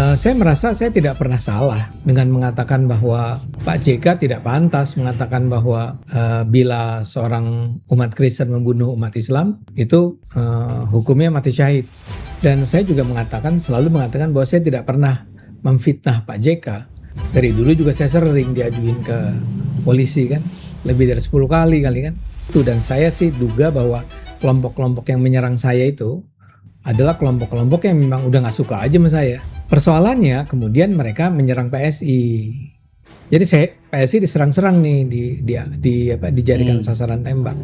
Saya merasa saya tidak pernah salah dengan mengatakan bahwa Pak JK tidak pantas mengatakan bahwa bila seorang umat Kristen membunuh umat Islam itu hukumnya mati syahid. Dan saya juga selalu mengatakan bahwa saya tidak pernah memfitnah Pak JK. Dari dulu juga saya sering diajuin ke polisi kan, lebih dari 10 kali kan. Dan saya sih duga bahwa kelompok-kelompok yang menyerang saya itu adalah kelompok-kelompok yang memang udah gak suka aja sama saya. Persoalannya kemudian mereka menyerang PSI. Jadi PSI diserang-serang nih, dijadikan sasaran tembak.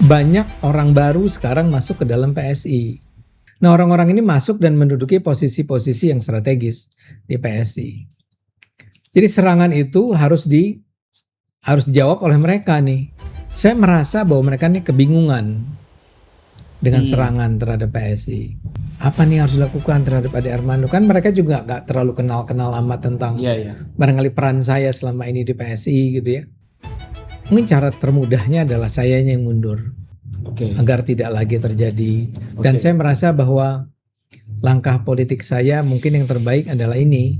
Banyak orang baru sekarang masuk ke dalam PSI. Nah, orang-orang ini masuk dan menduduki posisi-posisi yang strategis di PSI. Jadi serangan itu harus dijawab oleh mereka nih. Saya merasa bahwa mereka nih kebingungan dengan serangan terhadap PSI. Apa nih harus dilakukan terhadap Ade Armando? Kan mereka juga gak terlalu kenal-kenal amat tentang barangkali peran saya selama ini di PSI gitu ya. Mungkin cara termudahnya adalah sayanya yang mundur. Agar tidak lagi terjadi. Dan saya merasa bahwa langkah politik saya mungkin yang terbaik adalah ini.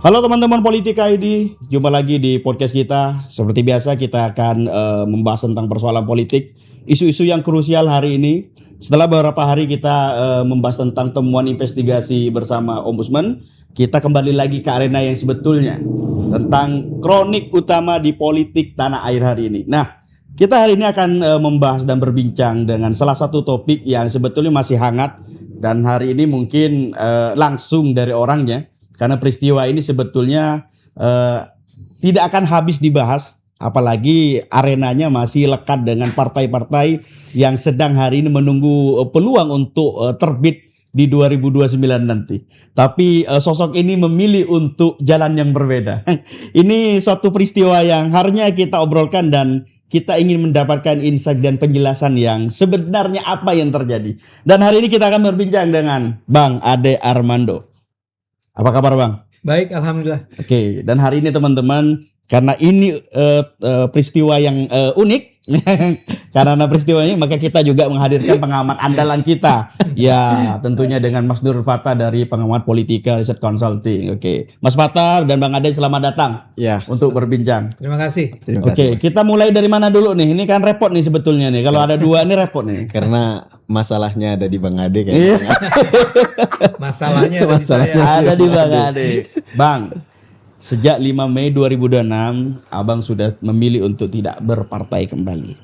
Halo teman-teman Politik ID, jumpa lagi di podcast kita. Seperti biasa kita akan membahas tentang persoalan politik, isu-isu yang krusial hari ini. Setelah beberapa hari kita membahas tentang temuan investigasi bersama Ombudsman, kita kembali lagi ke arena yang sebetulnya tentang kronik utama di politik tanah air hari ini. Nah, kita hari ini akan membahas dan berbincang dengan salah satu topik yang sebetulnya masih hangat dan hari ini mungkin langsung dari orangnya. Karena peristiwa ini sebetulnya tidak akan habis dibahas, apalagi arenanya masih lekat dengan partai-partai yang sedang hari ini menunggu peluang untuk terbit di 2029 nanti. Tapi sosok ini memilih untuk jalan yang berbeda. Ini suatu peristiwa yang harusnya kita obrolkan dan kita ingin mendapatkan insight dan penjelasan yang sebenarnya apa yang terjadi. Dan hari ini kita akan berbincang dengan Bang Ade Armando. Apa kabar Bang? Baik, alhamdulillah. Oke, dan hari ini teman-teman, karena ini peristiwa yang unik, karena peristiwanya maka kita juga menghadirkan pengamat andalan kita. Ya, tentunya dengan Mas Nurul Fattah dari Pengamat Politika Research Consulting. Oke, Mas Fattah dan Bang Ade selamat datang untuk berbincang. Terima kasih. Oke, kita mulai dari mana dulu nih? Ini kan repot nih sebetulnya nih. Kalau ada dua ini repot nih. Karena masalahnya ada di Bang Ade kayaknya. Masalahnya ada di Bang Ade. Bang, sejak 5 Mei 2026, Abang sudah memilih untuk tidak berpartai kembali.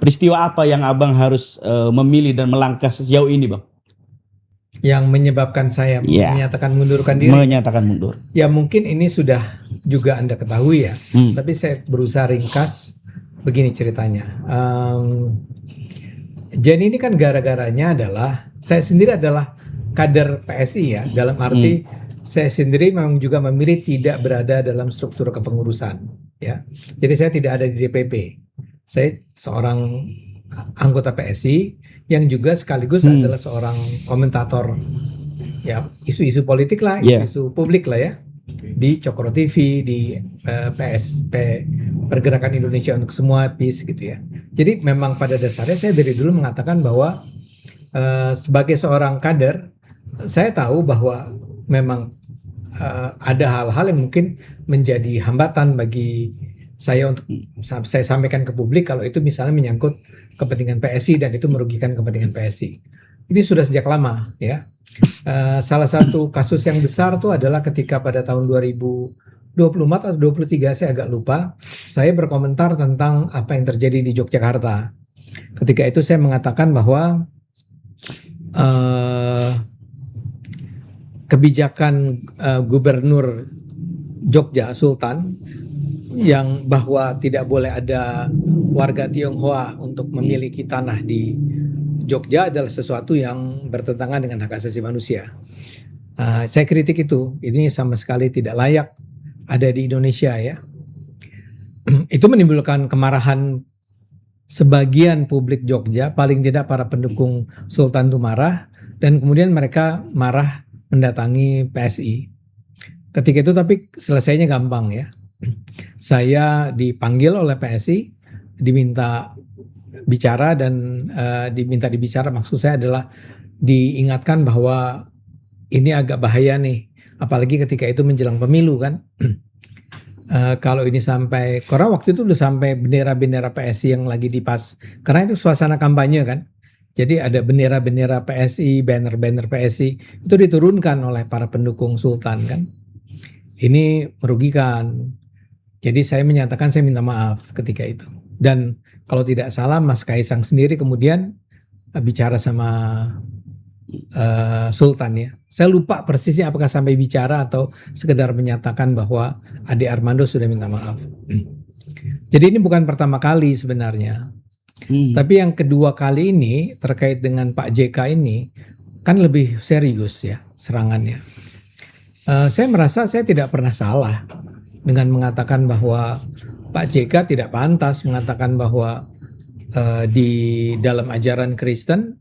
Peristiwa apa yang Abang harus memilih dan melangkah sejauh ini, Bang? Yang menyebabkan saya menyatakan mundurkan diri. Menyatakan mundur. Ya mungkin ini sudah juga Anda ketahui ya. Tapi saya berusaha ringkas begini ceritanya. Jadi ini kan gara-garanya adalah saya sendiri adalah kader PSI ya. Dalam arti saya sendiri memang juga memilih tidak berada dalam struktur kepengurusan ya. Jadi saya tidak ada di DPP. Saya seorang anggota PSI yang juga sekaligus adalah seorang komentator ya isu-isu politik lah, isu-isu publik lah ya. Di Cokro TV, di PSP Pergerakan Indonesia untuk Semua PIS gitu ya. Jadi memang pada dasarnya saya dari dulu mengatakan bahwa sebagai seorang kader saya tahu bahwa memang ada hal-hal yang mungkin menjadi hambatan bagi saya untuk saya sampaikan ke publik kalau itu misalnya menyangkut kepentingan PSI dan itu merugikan kepentingan PSI. Ini sudah sejak lama ya. Salah satu kasus yang besar tuh adalah ketika pada tahun 2024 atau 23 saya agak lupa, saya berkomentar tentang apa yang terjadi di Yogyakarta. Ketika itu saya mengatakan bahwa kebijakan Gubernur Jogja Sultan yang bahwa tidak boleh ada warga Tionghoa untuk memiliki tanah di Jogja adalah sesuatu yang bertentangan dengan hak asasi manusia. Saya kritik itu, ini sama sekali tidak layak ada di Indonesia ya. Itu menimbulkan kemarahan sebagian publik Jogja, paling tidak para pendukung Sultan itu marah, dan kemudian mereka marah mendatangi PSI. Ketika itu tapi selesainya gampang ya. saya dipanggil oleh PSI, diminta bicara dan dibicara, maksud saya adalah diingatkan bahwa ini agak bahaya nih, apalagi ketika itu menjelang pemilu kan. Kalau ini sampai, karena waktu itu udah sampai bendera-bendera PSI yang lagi dipas, karena itu suasana kampanye kan. Jadi ada bendera-bendera PSI, banner-banner PSI itu diturunkan oleh para pendukung Sultan kan. Ini merugikan. Jadi saya menyatakan saya minta maaf ketika itu. Dan kalau tidak salah Mas Kaisang sendiri kemudian bicara sama Sultan ya. Saya lupa persisnya apakah sampai bicara atau sekedar menyatakan bahwa Ade Armando sudah minta maaf. Jadi ini bukan pertama kali sebenarnya. Tapi yang kedua kali ini terkait dengan Pak JK ini kan lebih serius ya serangannya. Saya merasa saya tidak pernah salah dengan mengatakan bahwa Pak JK tidak pantas mengatakan bahwa di dalam ajaran Kristen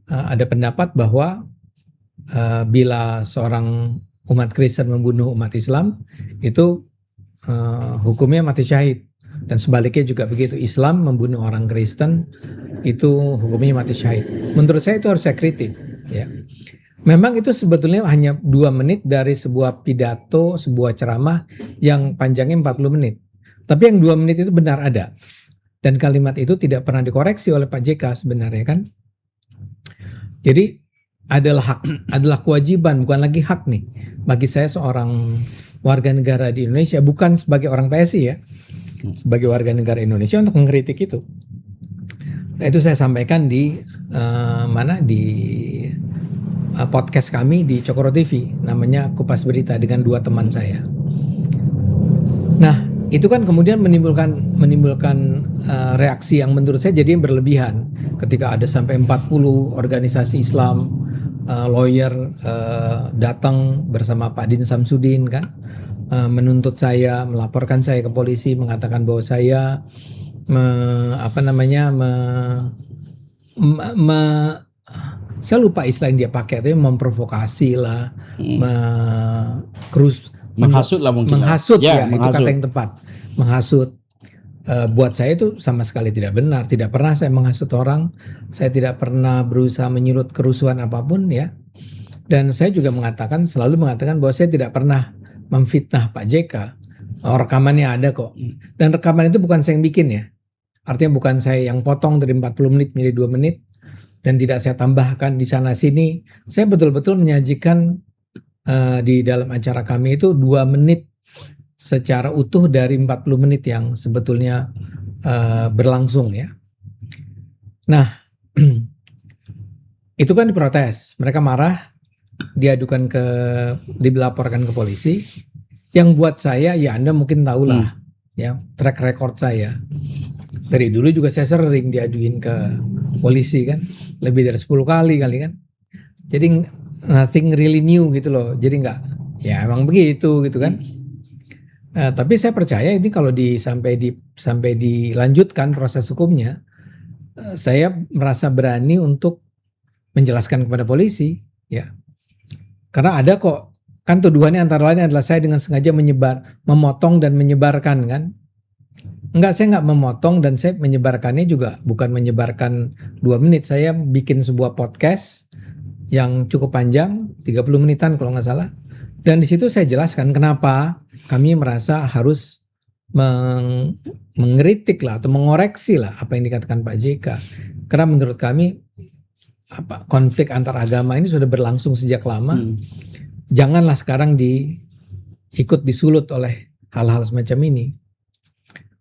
ada pendapat bahwa bila seorang umat Kristen membunuh umat Islam itu hukumnya mati syahid, dan sebaliknya juga begitu, Islam membunuh orang Kristen itu hukumnya mati syahid. Menurut saya itu harus saya kritik ya. Memang itu sebetulnya hanya 2 menit dari sebuah pidato, sebuah ceramah yang panjangnya 40 menit. Tapi yang 2 menit itu benar ada. Dan kalimat itu tidak pernah dikoreksi oleh Pak JK sebenarnya kan. Jadi adalah hak, adalah kewajiban, bukan lagi hak nih bagi saya seorang warga negara di Indonesia, bukan sebagai orang PSI ya, sebagai warga negara Indonesia untuk mengkritik itu. Nah itu saya sampaikan di podcast kami di Cokro TV, namanya Kupas Berita, dengan 2 teman saya. Nah itu kan kemudian menimbulkan reaksi yang menurut saya jadi berlebihan ketika ada sampai 40 organisasi Islam, lawyer datang bersama Pak Din Samsudin kan, menuntut saya, melaporkan saya ke polisi, mengatakan bahwa saya saya lupa istilah yang dia pakai, itu memprovokasi lah, menghasut lah mungkin. Menghasut ya, itu menghasut. kata yang tepat. Menghasut. Buat saya itu sama sekali tidak benar. Tidak pernah saya menghasut orang. Saya tidak pernah berusaha menyulut kerusuhan apapun ya. Dan saya juga selalu mengatakan bahwa saya tidak pernah memfitnah Pak JK. Rekamannya ada kok. Dan rekaman itu bukan saya yang bikin ya. Artinya bukan saya yang potong dari 40 menit menjadi 2 menit. Dan tidak saya tambahkan di sana sini. Saya betul-betul menyajikan di dalam acara kami itu 2 menit secara utuh dari 40 menit yang sebetulnya berlangsung ya. Nah itu kan diprotes, mereka marah, dilaporkan ke polisi. Yang buat saya ya Anda mungkin tahulah ya track record saya. Dari dulu juga saya sering diaduin ke polisi kan, lebih dari 10 kali kan. Jadi nothing really new gitu loh. Jadi ya emang begitu gitu kan. Tapi saya percaya ini kalau sampai dilanjutkan proses hukumnya, saya merasa berani untuk menjelaskan kepada polisi ya. Karena ada kok kan tuduhannya antara lain adalah saya dengan sengaja memotong dan menyebarkan kan. Enggak, saya enggak memotong, dan saya menyebarkannya juga bukan menyebarkan 2 menit. Saya bikin sebuah podcast yang cukup panjang, 30 menitan kalau nggak salah. Dan di situ saya jelaskan kenapa kami merasa harus mengkritik lah atau mengoreksi lah apa yang dikatakan Pak JK. Karena menurut kami konflik antar agama ini sudah berlangsung sejak lama. Janganlah sekarang ikut disulut oleh hal-hal semacam ini.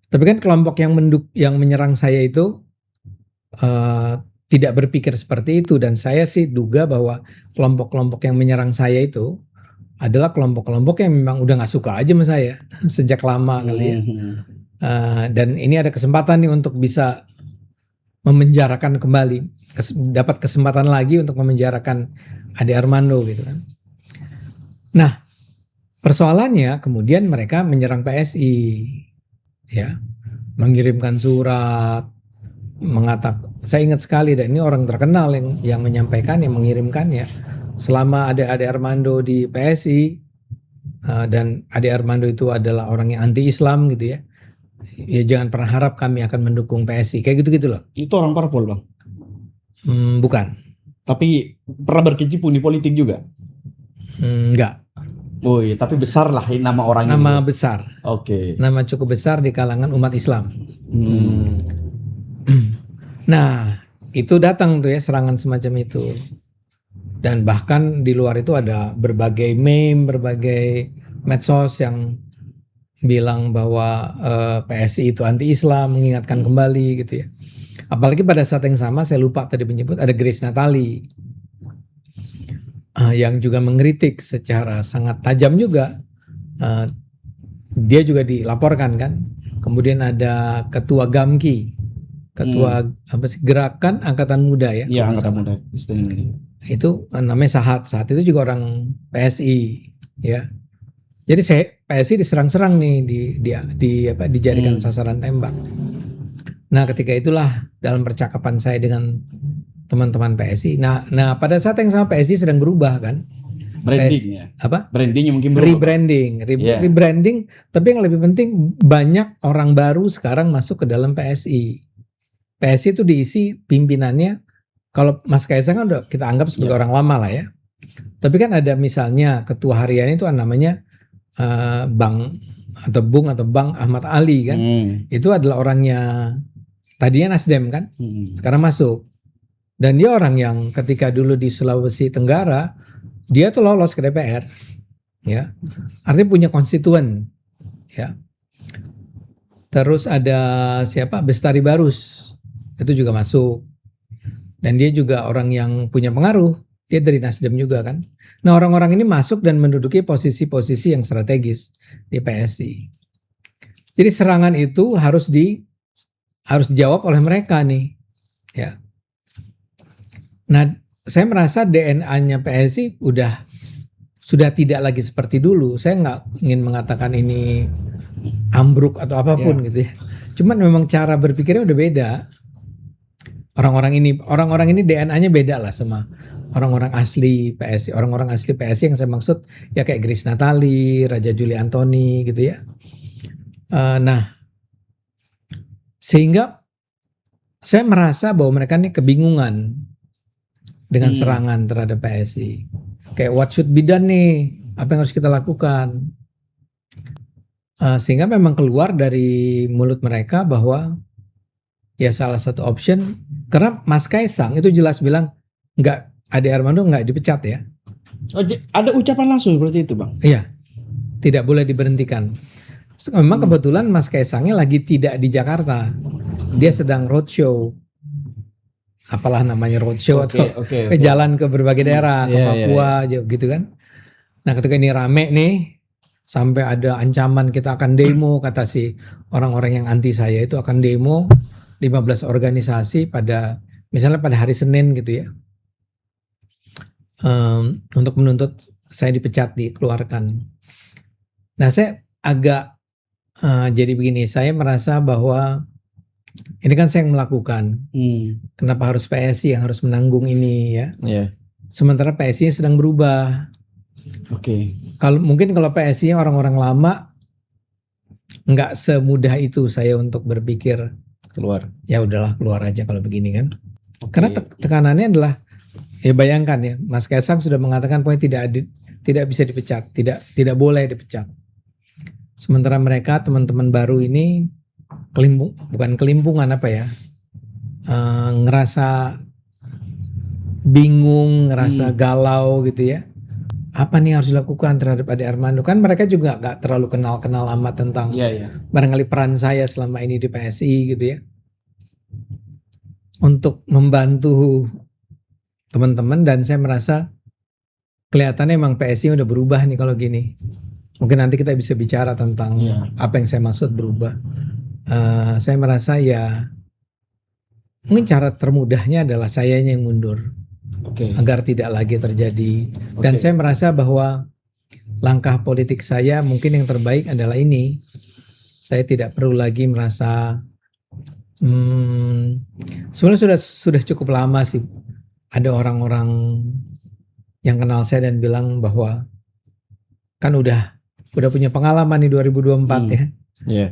Tapi kan kelompok yang menyerang saya itu tidak berpikir seperti itu, dan saya sih duga bahwa kelompok-kelompok yang menyerang saya itu adalah kelompok-kelompok yang memang udah nggak suka aja sama saya sejak lama kali ya. Dan ini ada kesempatan nih untuk bisa memenjarakan kembali, dapat kesempatan lagi untuk memenjarakan Ade Armando gitu kan. Nah persoalannya kemudian mereka menyerang PSI ya, mengirimkan surat, saya ingat sekali, dan ini orang terkenal yang menyampaikan, yang mengirimkannya. Selama ada Ade Armando di PSI, dan Ade Armando itu adalah orang yang anti Islam gitu ya. Ya jangan pernah harap kami akan mendukung PSI kayak gitu-gitu loh. Itu orang parpol Bang. Bukan. Tapi pernah berkecimpung di politik juga. Enggak. Oh iya, tapi besar lah nama orangnya. Nama gitu. besar. Oke. Nama cukup besar di kalangan umat Islam. Hmm. Nah, itu datang tuh ya serangan semacam itu. Dan bahkan di luar itu ada berbagai meme, berbagai medsos yang bilang bahwa PSI itu anti Islam, mengingatkan kembali gitu ya. Apalagi pada saat yang sama saya lupa tadi menyebut ada Grace Natali yang juga mengkritik secara sangat tajam juga. Dia juga dilaporkan kan. Kemudian ada Ketua GAMKI, Ketua apa sih, Gerakan Angkatan Muda ya. Iya, Angkatan Muda. Itu namanya Sahat itu juga orang PSI ya. Jadi PSI diserang-serang nih, dijadikan sasaran tembak. Nah ketika itulah dalam percakapan saya dengan teman-teman PSI. Nah pada saat yang sama PSI sedang berubah kan. Branding ya. Apa? Brandingnya mungkin berubah. Rebranding. Tapi yang lebih penting banyak orang baru sekarang masuk ke dalam PSI. PSI itu diisi pimpinannya. Kalau Mas Kaisang kan udah kita anggap sebagai orang lama lah ya. Tapi kan ada misalnya ketua harian itu namanya Bang atau Bung atau Bang Ahmad Ali kan. Itu adalah orangnya tadinya Nasdem kan. Sekarang masuk. Dan dia orang yang ketika dulu di Sulawesi Tenggara dia tuh lolos ke DPR. Ya. Artinya punya konstituen ya. Terus ada siapa? Bestari Barus. Itu juga masuk. Dan dia juga orang yang punya pengaruh. Dia dari Nasdem juga kan. Nah orang-orang ini masuk dan menduduki posisi-posisi yang strategis di PSI. Jadi serangan itu harus dijawab oleh mereka nih. Ya. Nah saya merasa DNA-nya PSI sudah tidak lagi seperti dulu. Saya nggak ingin mengatakan ini ambruk atau apapun gitu ya. Cuman memang cara berpikirnya udah beda. Orang-orang ini DNA-nya beda lah sama orang-orang asli PSI. Orang-orang asli PSI yang saya maksud ya kayak Grace Natali, Raja Juli Antoni gitu ya. Nah, sehingga saya merasa bahwa mereka ini kebingungan dengan serangan terhadap PSI. Kayak what should be done nih? Apa yang harus kita lakukan? Sehingga memang keluar dari mulut mereka bahwa ya salah satu option, karena Mas Kaisang itu jelas bilang nggak, Ade Armando nggak dipecat ya. Oh, ada ucapan langsung seperti itu Bang? Iya, tidak boleh diberhentikan. Memang kebetulan Mas Kaisangnya lagi tidak di Jakarta, dia sedang roadshow, apalah namanya roadshow atau jalan ke berbagai daerah, ke Papua gitu kan. Nah ketika ini rame nih, sampai ada ancaman kita akan demo, kata si orang-orang yang anti saya itu akan demo 15 organisasi pada misalnya pada hari Senin gitu ya, untuk menuntut saya dipecat, dikeluarkan. Nah saya agak jadi begini, saya merasa bahwa ini kan saya yang melakukan, kenapa harus PSI yang harus menanggung ini ya? Sementara PSI sedang berubah. Mungkin kalau PSI orang-orang lama nggak semudah itu saya untuk berpikir keluar. Ya udahlah keluar aja kalau begini kan. Karena tekanannya adalah ya bayangkan ya, Mas Kaisang sudah mengatakan pokoknya tidak bisa dipecat, tidak boleh dipecat. Sementara mereka teman-teman baru ini bukan kelimpungan apa ya, ngerasa bingung, ngerasa galau gitu ya. Apa nih yang harus dilakukan terhadap Ade Armando? Kan mereka juga gak terlalu kenal amat tentang barangkali peran saya selama ini di PSI gitu ya, untuk membantu teman-teman. Dan saya merasa kelihatannya emang PSI udah berubah nih kalau gini. Mungkin nanti kita bisa bicara tentang apa yang saya maksud berubah. Saya merasa ya mungkin cara termudahnya adalah sayanya yang mundur, agar tidak lagi terjadi. Dan saya merasa bahwa langkah politik saya mungkin yang terbaik adalah ini. Saya tidak perlu lagi merasa sebenarnya sudah cukup lama sih ada orang-orang yang kenal saya dan bilang bahwa kan udah udah punya pengalaman di 2024 ya. Iya.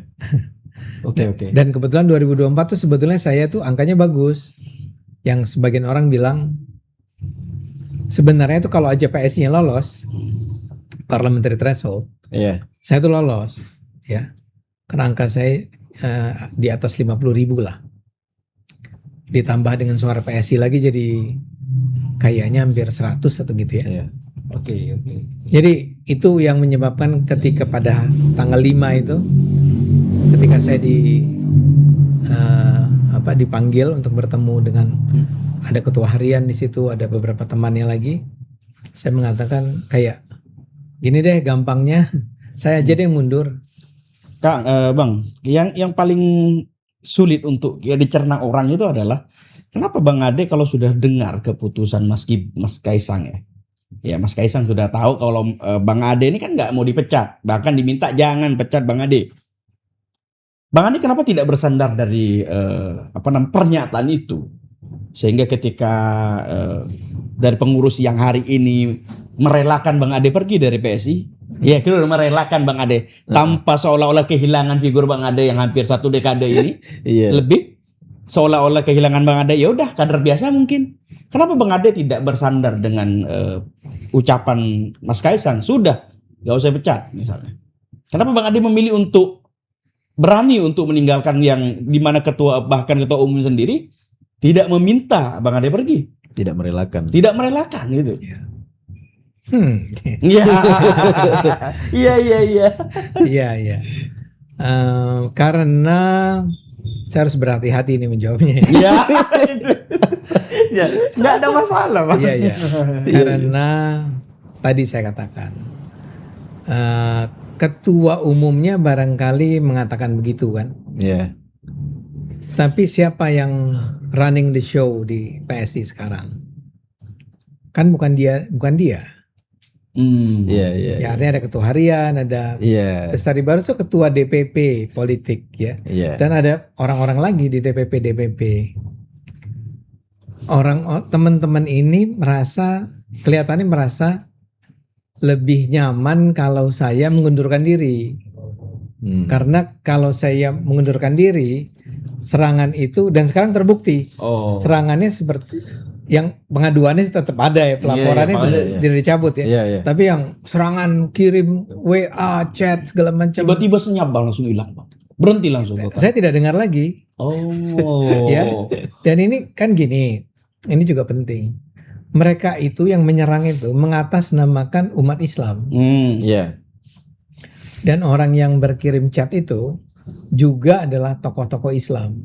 Oke. Dan kebetulan 2024 tuh sebetulnya saya tuh angkanya bagus. Yang sebagian orang bilang sebenarnya tuh kalau aja PSI-nya lolos parliamentary threshold, Iya. saya tuh lolos ya. Karena angka saya di atas 50.000 lah. Ditambah dengan suara PSI lagi jadi kayaknya hampir 100 atau gitu ya. Iya. Oke. Jadi itu yang menyebabkan ketika pada tanggal 5 itu ketika saya dipanggil untuk bertemu dengan ada ketua harian di situ, ada beberapa temannya lagi. Saya mengatakan kayak gini deh gampangnya, saya aja deh yang mundur. Kang, Bang, yang paling sulit untuk dicerna orang itu adalah kenapa Bang Ade kalau sudah dengar keputusan Mas Kaisang ya. Ya Mas Kaisang sudah tahu kalau Bang Ade ini kan nggak mau dipecat, bahkan diminta jangan pecat Bang Ade. Bang Ade kenapa tidak bersandar dari pernyataan itu, sehingga ketika dari pengurus yang hari ini merelakan Bang Ade pergi dari PSI, ya kita merelakan Bang Ade tanpa seolah-olah kehilangan figur Bang Ade yang hampir 1 dekade ini, lebih seolah-olah kehilangan Bang Ade, ya udah kader biasa mungkin. Kenapa Bang Ade tidak bersandar dengan ucapan Mas Kaisang, sudah gak usah pecat misalnya? Kenapa Bang Ade memilih untuk berani untuk meninggalkan yang dimana bahkan ketua umum sendiri tidak meminta Bang Ade pergi, Tidak merelakan gitu? Iya. Iya. Iya. Karena saya harus berhati-hati ini menjawabnya. Iya. Ya, nggak ada masalah, Pak. Iya. Karena tadi saya katakan ketua umumnya barangkali mengatakan begitu kan. Iya. Tapi siapa yang running the show di PSI sekarang? Kan bukan dia. Iya. Ya artinya ada ketua harian, ada Bestari Barus itu ketua DPP politik ya. Iya. Dan ada orang-orang lagi di DPP. Teman-teman ini kelihatannya merasa lebih nyaman kalau saya mengundurkan diri. Karena kalau saya mengundurkan diri, serangan itu dan sekarang terbukti. Serangannya seperti yang pengaduannya tetap ada ya, pelaporannya tidak dicabut ya. Iya. Tapi yang serangan kirim WA, chat segala macam. Tiba-tiba senyap Bang, langsung hilang Bang. Berhenti langsung. Saya tidak dengar lagi. Ya. Dan ini kan gini, ini juga penting. Mereka itu yang menyerang itu mengatasnamakan umat Islam. Iya. Dan orang yang berkirim chat itu juga adalah tokoh-tokoh Islam.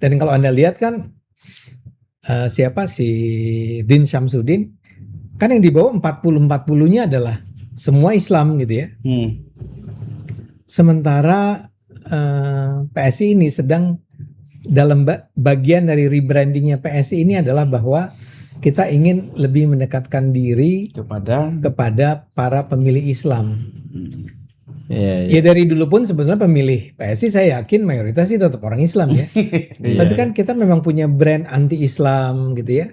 Dan kalau Anda lihat kan siapa si Din Syamsuddin, kan yang dibawa 40-40-nya adalah semua Islam gitu ya. Sementara PSI ini sedang dalam bagian dari rebrandingnya PSI ini adalah bahwa kita ingin lebih mendekatkan diri kepada para pemilih Islam. Ya dari dulu pun sebetulnya pemilih PSI saya yakin mayoritas sih tetap orang Islam ya. Tapi kan kita memang punya brand anti Islam gitu ya.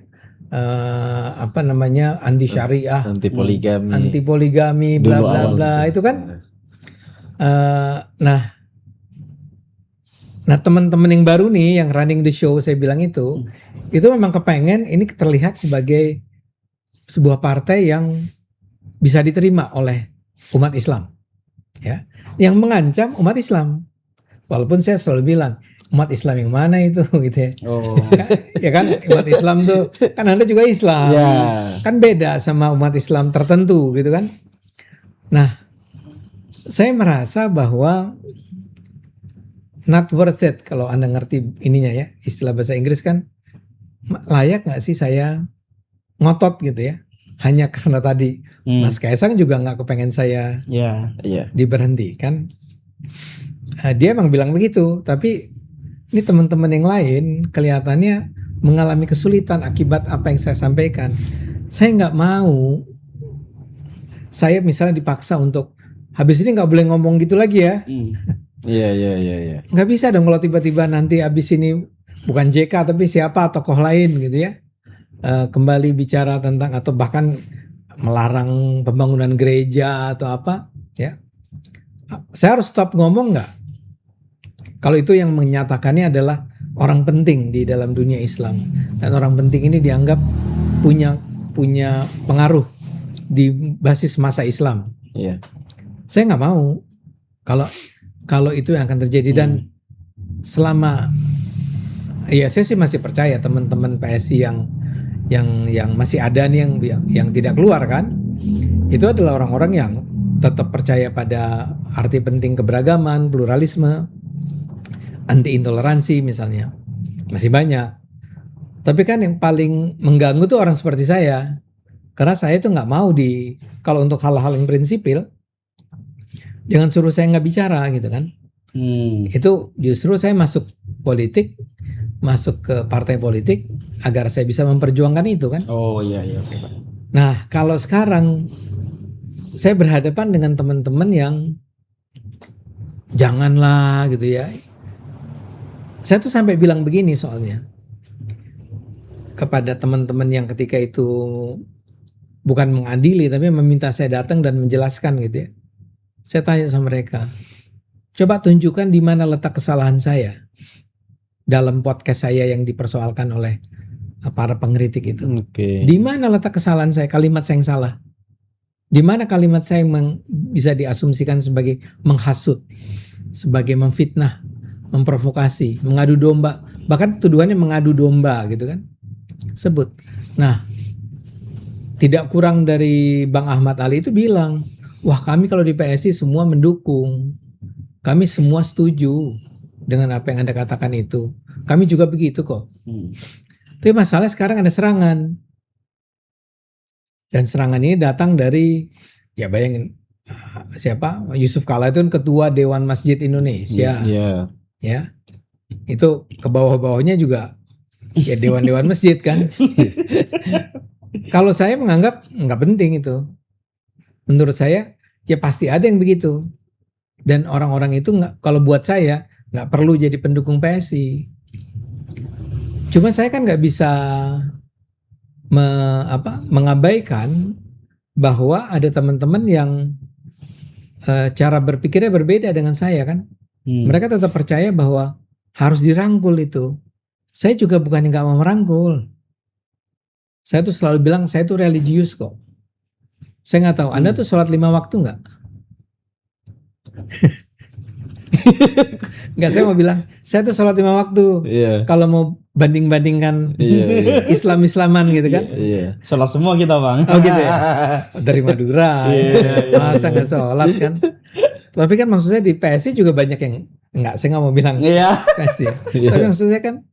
Anti syariah, anti poligami, bla bla bla itu kan. Nah teman-teman yang baru nih yang running the show saya bilang itu memang kepengen ini terlihat sebagai sebuah partai yang bisa diterima oleh umat Islam, ya, yang mengancam umat Islam. Walaupun saya selalu bilang umat Islam yang mana itu gitu ya. Ya kan umat Islam tuh kan Anda juga Islam, kan beda sama umat Islam tertentu gitu kan. Nah, saya merasa bahwa not worth it kalau Anda ngerti ininya ya, istilah bahasa Inggris kan, layak nggak sih saya ngotot gitu ya, hanya karena tadi Mas Kaisang juga nggak kepengen saya diberhentikan. Dia emang bilang begitu, tapi ini teman-teman yang lain kelihatannya mengalami kesulitan akibat apa yang saya sampaikan. Saya nggak mau, saya misalnya dipaksa untuk habis ini nggak boleh ngomong gitu lagi ya. Iya. Nggak bisa dong kalau tiba-tiba nanti abis ini bukan JK tapi siapa tokoh lain gitu ya kembali bicara tentang atau bahkan melarang pembangunan gereja atau apa. Ya, saya harus stop ngomong nggak? Kalau itu yang menyatakannya adalah orang penting di dalam dunia Islam, dan orang penting ini dianggap punya pengaruh di basis masa Islam. Iya. Saya nggak mau kalau itu yang akan terjadi, dan selama ya saya sih masih percaya teman-teman PSI yang masih ada nih yang tidak keluar kan, itu adalah orang-orang yang tetap percaya pada arti penting keberagaman, pluralisme, anti intoleransi misalnya, masih banyak. Tapi kan yang paling mengganggu tuh orang seperti saya, karena saya tuh nggak mau kalau untuk hal-hal yang prinsipil, jangan suruh saya nggak bicara gitu kan. Itu justru saya masuk politik, masuk ke partai politik agar saya bisa memperjuangkan itu kan. Oh iya oke Pak. Nah kalau sekarang saya berhadapan dengan teman-teman yang janganlah gitu ya. Saya tuh sampai bilang begini soalnya kepada teman-teman yang ketika itu bukan mengadili tapi meminta saya datang dan menjelaskan gitu ya. Saya tanya sama mereka, coba tunjukkan di mana letak kesalahan saya dalam podcast saya yang dipersoalkan oleh para pengkritik itu. Oke. Di mana letak kesalahan saya, kalimat saya yang salah? Di mana kalimat saya yang bisa diasumsikan sebagai menghasut, sebagai memfitnah, memprovokasi, mengadu domba, bahkan tuduhannya mengadu domba gitu kan, sebut. Nah, tidak kurang dari Bang Ahmad Ali itu bilang, wah kami kalau di PSI semua mendukung, kami semua setuju dengan apa yang Anda katakan itu, kami juga begitu kok. Tapi masalah sekarang ada serangan, dan serangan ini datang dari, ya bayangin siapa, Yusuf Kala itu kan ketua Dewan Masjid Indonesia. Iya. Ya, itu ke bawah-bawahnya juga ya dewan-dewan masjid kan. Kalau saya menganggap nggak penting itu. Menurut saya ya pasti ada yang begitu. Dan orang-orang itu nggak, kalau buat saya nggak perlu jadi pendukung PSI. Cuma saya kan nggak bisa mengabaikan bahwa ada teman-teman yang cara berpikirnya berbeda dengan saya kan. Mereka tetap percaya bahwa harus dirangkul itu. Saya juga bukan yang gak mau merangkul. Saya tuh selalu bilang saya tuh religius kok. Saya nggak tahu, Anda tuh sholat 5 waktu nggak? Nggak, saya mau bilang saya tuh sholat 5 waktu. Iya. Kalau mau banding-bandingkan Islam-Islaman gitu kan. Iya. Sholat semua kita Bang. Oh gitu ya. Dari Madura. Masa nggak sholat kan? Tapi kan maksud saya di PSI juga banyak yang enggak, saya nggak mau bilang PSI. Tapi maksud saya kan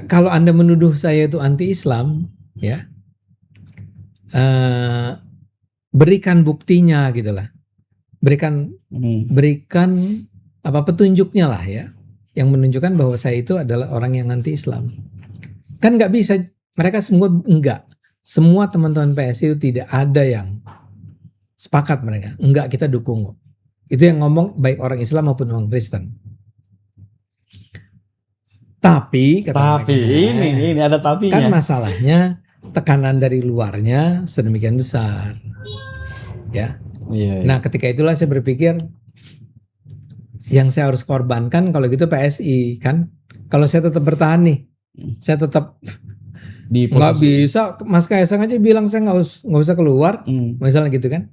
kalau Anda menuduh saya itu anti-Islam, ya berikan buktinya gitulah, berikan apa petunjuknya lah ya, yang menunjukkan bahwa saya itu adalah orang yang anti-Islam. Kan nggak bisa, mereka semua enggak, semua teman-teman PSI itu tidak ada yang sepakat mereka, enggak kita dukung kok. Itu yang ngomong baik orang Islam maupun orang Kristen. Tapi ini ada tapinya. Kan masalahnya tekanan dari luarnya sedemikian besar. Ya. Iya. Nah, ketika itulah saya berpikir yang saya harus korbankan kalau gitu PSI kan. Kalau saya tetap bertahan nih, saya tetap nggak bisa. Mas Kaisang aja bilang saya nggak usah keluar, misalnya gitu kan.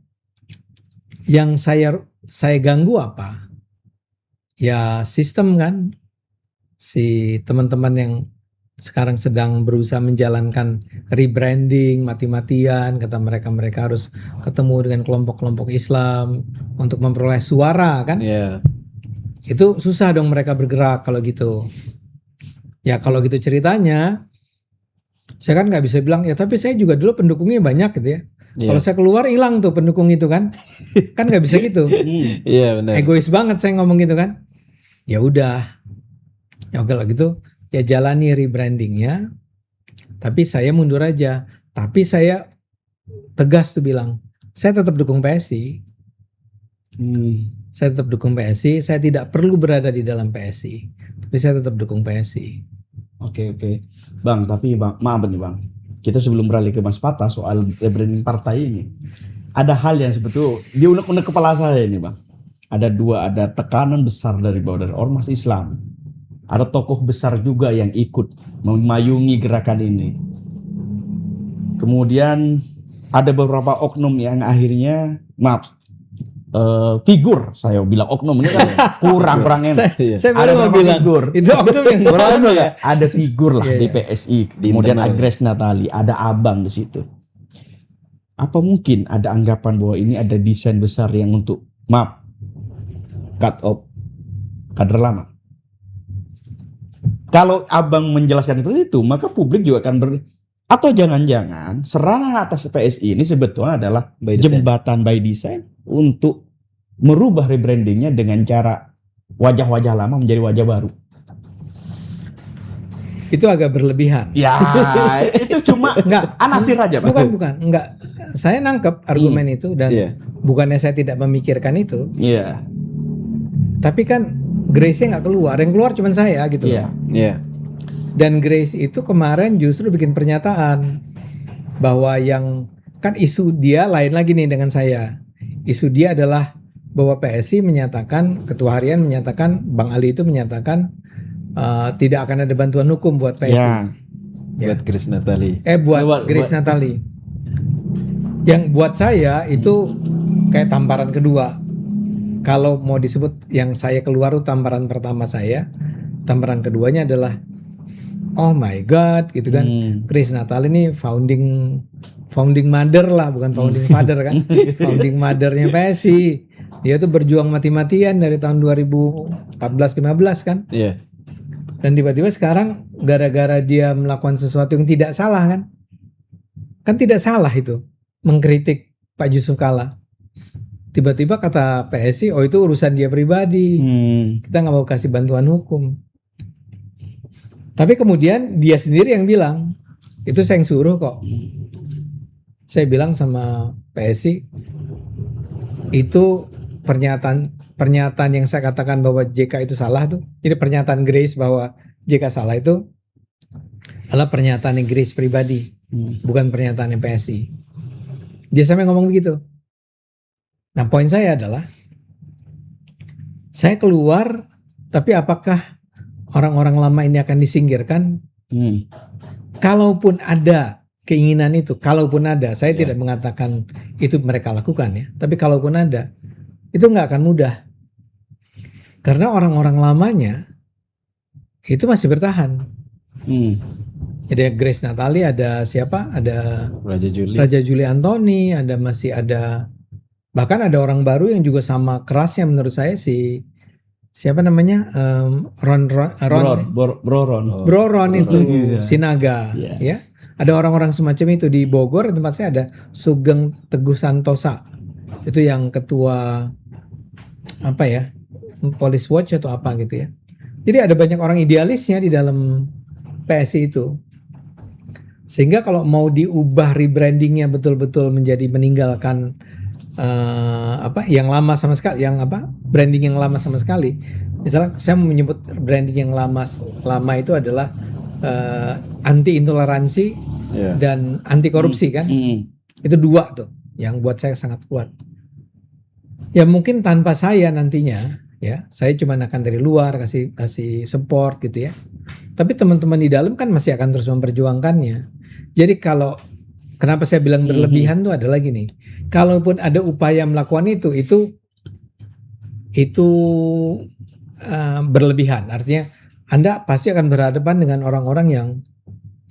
Yang saya ganggu apa? Ya sistem kan. Si teman-teman yang sekarang sedang berusaha menjalankan rebranding mati-matian, kata mereka harus ketemu dengan kelompok-kelompok Islam untuk memperoleh suara kan. Itu susah dong mereka bergerak kalau gitu. Ya kalau gitu ceritanya, saya kan nggak bisa bilang ya tapi saya juga dulu pendukungnya banyak gitu ya. Kalau saya keluar hilang tuh pendukung itu kan. Kan nggak bisa gitu. Iya benar. Egois banget saya ngomong gitu kan. Ya udah. Ya oke lah gitu. Ya jalani rebrandingnya. Tapi saya mundur aja. Tapi saya tegas tuh bilang, saya tetap dukung PSI. Saya tetap dukung PSI. Saya tidak perlu berada di dalam PSI. Tapi saya tetap dukung PSI. Oke. Bang, tapi Bang, maaf nih Bang. Kita sebelum beralih ke Mas Patah soal rebranding partai ini. ada hal yang sebetulnya di unek-unek kepala saya ini bang. Ada tekanan besar dari bawah, dari ormas Islam. Ada tokoh besar juga yang ikut memayungi gerakan ini. Kemudian ada beberapa oknum yang akhirnya, figur, saya bilang oknum ini kan kurang enak. Saya baru mau bilang figur. itu oknum yang Berapa ya? Ada figur lah Iya, di iya. PSI, Di kemudian internal. Grace Natali, ada Abang di situ. Apa mungkin ada anggapan bahwa ini ada desain besar yang untuk cut off kader lama? Kalau Abang menjelaskan seperti itu, maka publik juga akan atau jangan-jangan serangan atas PSI ini sebetulnya adalah By design. jembatan by design untuk merubah rebrandingnya dengan cara wajah-wajah lama menjadi wajah baru. itu agak berlebihan. Ya, itu cuma Enggak. anasir aja, Pak. Bukan, enggak. Saya nangkep argumen itu dan Iya. bukannya saya tidak memikirkan itu, Iya. tapi kan Grace-nya nggak keluar, yang keluar cuma saya gitu Iya. loh. Iya. Dan Grace itu kemarin justru bikin pernyataan bahwa yang kan isu dia lain lagi nih dengan saya. Isu dia adalah bahwa PSI menyatakan, ketua harian menyatakan, Bang Ali itu menyatakan tidak akan ada bantuan hukum buat PSI. Ya. Buat Grace Natali. Buat Grace Natali. Yang buat saya itu kayak tamparan kedua. Kalau mau disebut yang saya keluar itu tamparan pertama saya, tamparan keduanya adalah oh my god gitu kan. Grace Natali ini founding mother lah, bukan founding father kan. Founding mothernya PSI. Dia tuh berjuang mati-matian dari tahun 2014-15 kan. Iya. Dan tiba-tiba sekarang gara-gara dia melakukan sesuatu yang tidak salah kan. Kan tidak salah itu mengkritik Pak Yusuf Kalla. Tiba-tiba kata PSI, oh itu urusan dia pribadi. Kita nggak mau kasih bantuan hukum. Tapi kemudian dia sendiri yang bilang, itu saya yang suruh kok. Saya bilang sama PSI, itu pernyataan yang saya katakan bahwa JK itu salah tuh. Jadi pernyataan Grace bahwa JK salah itu adalah pernyataan Grace pribadi, bukan pernyataan PSI. Dia sampai ngomong begitu. Nah, poin saya adalah saya keluar, tapi apakah orang-orang lama ini akan disingkirkan? Kalaupun ada keinginan itu, kalaupun ada, saya tidak mengatakan itu mereka lakukan ya, tapi kalaupun ada, itu nggak akan mudah. Karena orang-orang lamanya itu masih bertahan. Ada Grace Natali, ada siapa? Ada Raja Juli Antoni, masih ada bahkan ada orang baru yang juga sama kerasnya menurut saya siapa namanya? Bro Ron itu Sinaga ya. Ada orang-orang semacam itu di Bogor tempat saya ada Sugeng Teguh Santosa. Itu yang ketua apa ya? Police Watch atau apa gitu ya. Jadi ada banyak orang idealisnya di dalam PSI itu. Sehingga kalau mau diubah rebrandingnya betul-betul menjadi meninggalkan yang lama sama sekali, branding yang lama sama sekali. Misalnya saya menyebut branding yang lama itu adalah anti intoleransi dan anti korupsi kan. Itu dua tuh yang buat saya sangat kuat. Ya mungkin tanpa saya nantinya ya, saya cuma akan dari luar kasih support gitu ya. Tapi teman-teman di dalam kan masih akan terus memperjuangkannya. Jadi kalau kenapa saya bilang berlebihan tuh adalah gini. Kalaupun ada upaya melakukan itu berlebihan. Artinya Anda pasti akan berhadapan dengan orang-orang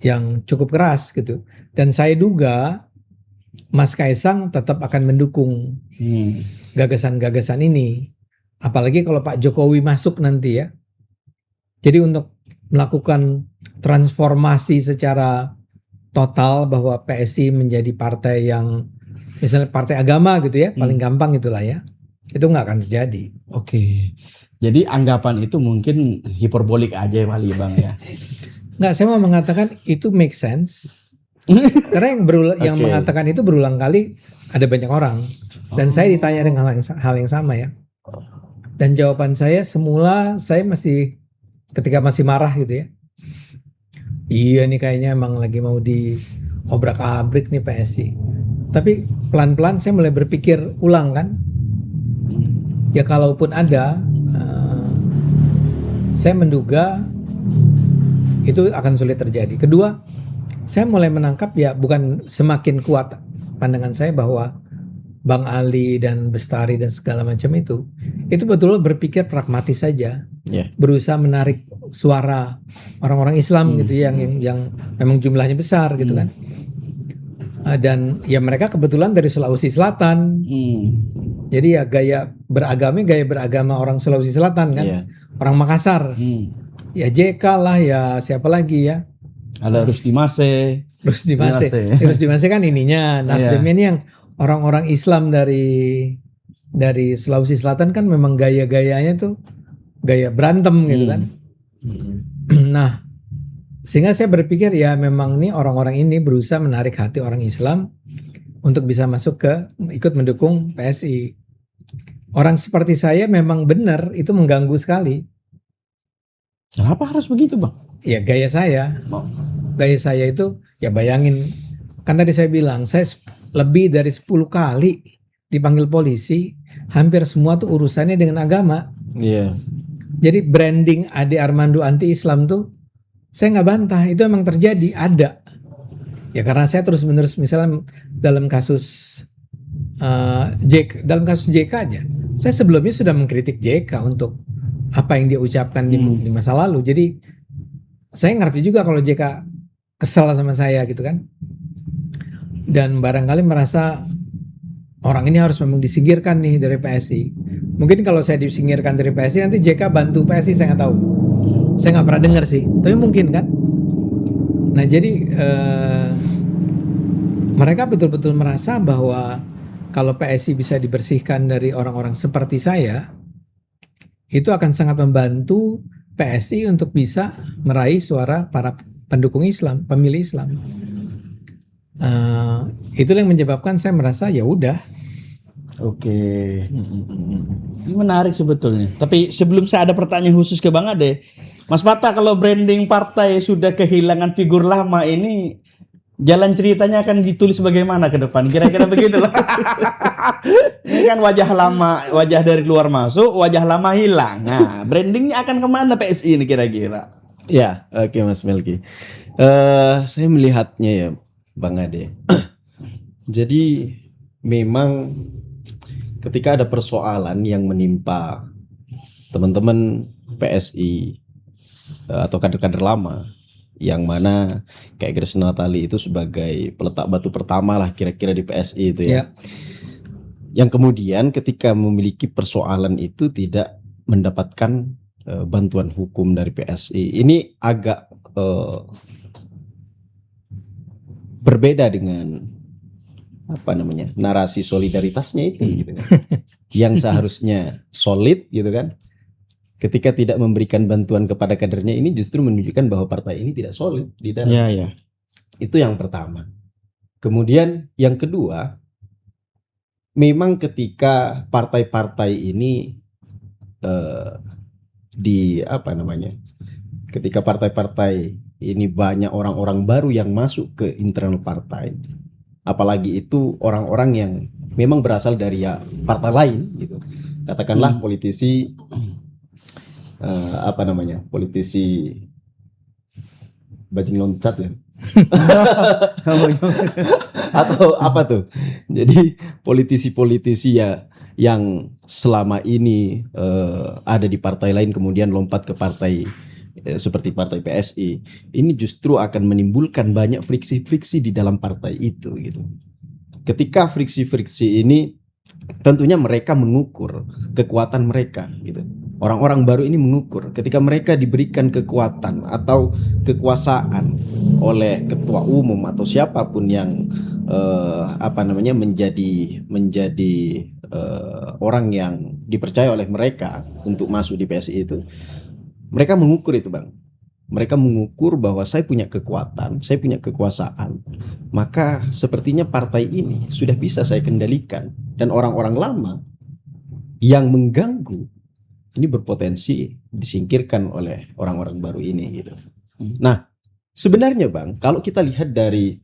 yang cukup keras gitu. Dan saya duga Mas Kaisang tetap akan mendukung gagasan-gagasan ini. Apalagi kalau Pak Jokowi masuk nanti ya. Jadi untuk melakukan transformasi secara total bahwa PSI menjadi partai yang misalnya partai agama gitu ya, paling gampang itulah ya. Itu nggak akan terjadi. Oke. Jadi anggapan itu mungkin hiperbolik aja kali Bang ya. Nggak, saya mau mengatakan itu make sense. Karena yang mengatakan itu berulang kali ada banyak orang. Dan saya ditanya dengan hal yang sama ya. Dan jawaban saya semula saya ketika masih marah gitu ya. Iya nih kayaknya emang lagi mau diobrak-abrik nih PSI. Tapi pelan-pelan saya mulai berpikir ulang kan. Ya kalaupun ada, saya menduga itu akan sulit terjadi. Kedua, saya mulai menangkap ya bukan semakin kuat pandangan saya bahwa Bang Ali dan Bestari dan segala macam itu betul berpikir pragmatis saja, berusaha menarik suara orang-orang Islam gitu yang memang jumlahnya besar gitu kan. Dan ya mereka kebetulan dari Sulawesi Selatan, jadi ya gaya beragama orang Sulawesi Selatan kan, orang Makassar, ya JK lah, ya siapa lagi ya, ada Rusdi Mase kan ininya Nasdem ini yang orang-orang Islam dari Sulawesi Selatan kan memang gaya-gayanya tuh gaya berantem gitu kan. Nah, sehingga saya berpikir ya memang nih orang-orang ini berusaha menarik hati orang Islam untuk bisa masuk ikut mendukung PSI. Orang seperti saya memang benar itu mengganggu sekali. Kenapa harus begitu, Bang? Ya gaya saya. Gaya saya itu ya bayangin, kan tadi saya bilang saya lebih dari 10 kali dipanggil polisi, hampir semua tuh urusannya dengan agama. Jadi branding Ade Armando anti Islam tuh saya nggak bantah, itu emang terjadi, ada. Ya karena saya terus-menerus misalnya dalam kasus JK aja, saya sebelumnya sudah mengkritik JK untuk apa yang dia ucapkan di masa lalu. Jadi saya ngerti juga kalau JK kesal sama saya gitu kan. Dan barangkali merasa orang ini harus memang disingkirkan nih dari PSI. Mungkin kalau saya disingkirkan dari PSI nanti JK bantu PSI, saya nggak tahu. Saya nggak pernah dengar sih, tapi mungkin kan. Nah jadi mereka betul-betul merasa bahwa kalau PSI bisa dibersihkan dari orang-orang seperti saya, itu akan sangat membantu PSI untuk bisa meraih suara para pendukung Islam, pemilih Islam. Itulah yang menyebabkan saya merasa ya udah. Oke. Ini menarik sebetulnya. Tapi sebelum saya ada pertanyaan khusus ke Bang Ade, Mas Pata, kalau branding partai sudah kehilangan figur lama ini, jalan ceritanya akan ditulis bagaimana ke depan? Kira-kira begitulah. Ini kan wajah lama, wajah dari luar masuk, wajah lama hilang. Nah, brandingnya akan kemana PSI ini kira-kira? Ya, oke Mas Melki. Saya melihatnya ya, Bang Ade. Jadi memang ketika ada persoalan yang menimpa teman-teman PSI atau kader-kader lama, yang mana kayak Kresna Natali itu sebagai peletak batu pertama lah kira-kira di PSI itu ya. Yang kemudian ketika memiliki persoalan itu tidak mendapatkan bantuan hukum dari PSI. Ini agak berbeda dengan apa namanya, narasi solidaritasnya itu gitu kan. Yang seharusnya solid gitu kan. Ketika tidak memberikan bantuan kepada kadernya, ini justru menunjukkan bahwa partai ini tidak solid di dalam. Itu yang pertama. Kemudian yang kedua, memang ketika partai-partai ini ketika partai-partai ini banyak orang-orang baru yang masuk ke internal partai, apalagi itu orang-orang yang memang berasal dari partai lain gitu, katakanlah politisi politisi bajing loncat ya. Atau apa tuh? Jadi politisi-politisi ya yang selama ini ada di partai lain kemudian lompat ke partai seperti partai PSI, ini justru akan menimbulkan banyak friksi-friksi di dalam partai itu gitu. Ketika friksi-friksi ini tentunya mereka mengukur kekuatan mereka gitu. Orang-orang baru ini mengukur ketika mereka diberikan kekuatan atau kekuasaan oleh ketua umum atau siapapun yang menjadi orang yang dipercaya oleh mereka untuk masuk di PSI itu, mereka mengukur itu Bang. Mereka mengukur bahwa saya punya kekuatan, saya punya kekuasaan, maka sepertinya partai ini sudah bisa saya kendalikan, dan orang-orang lama yang mengganggu ini berpotensi disingkirkan oleh orang-orang baru ini gitu. Nah, sebenarnya Bang, kalau kita lihat dari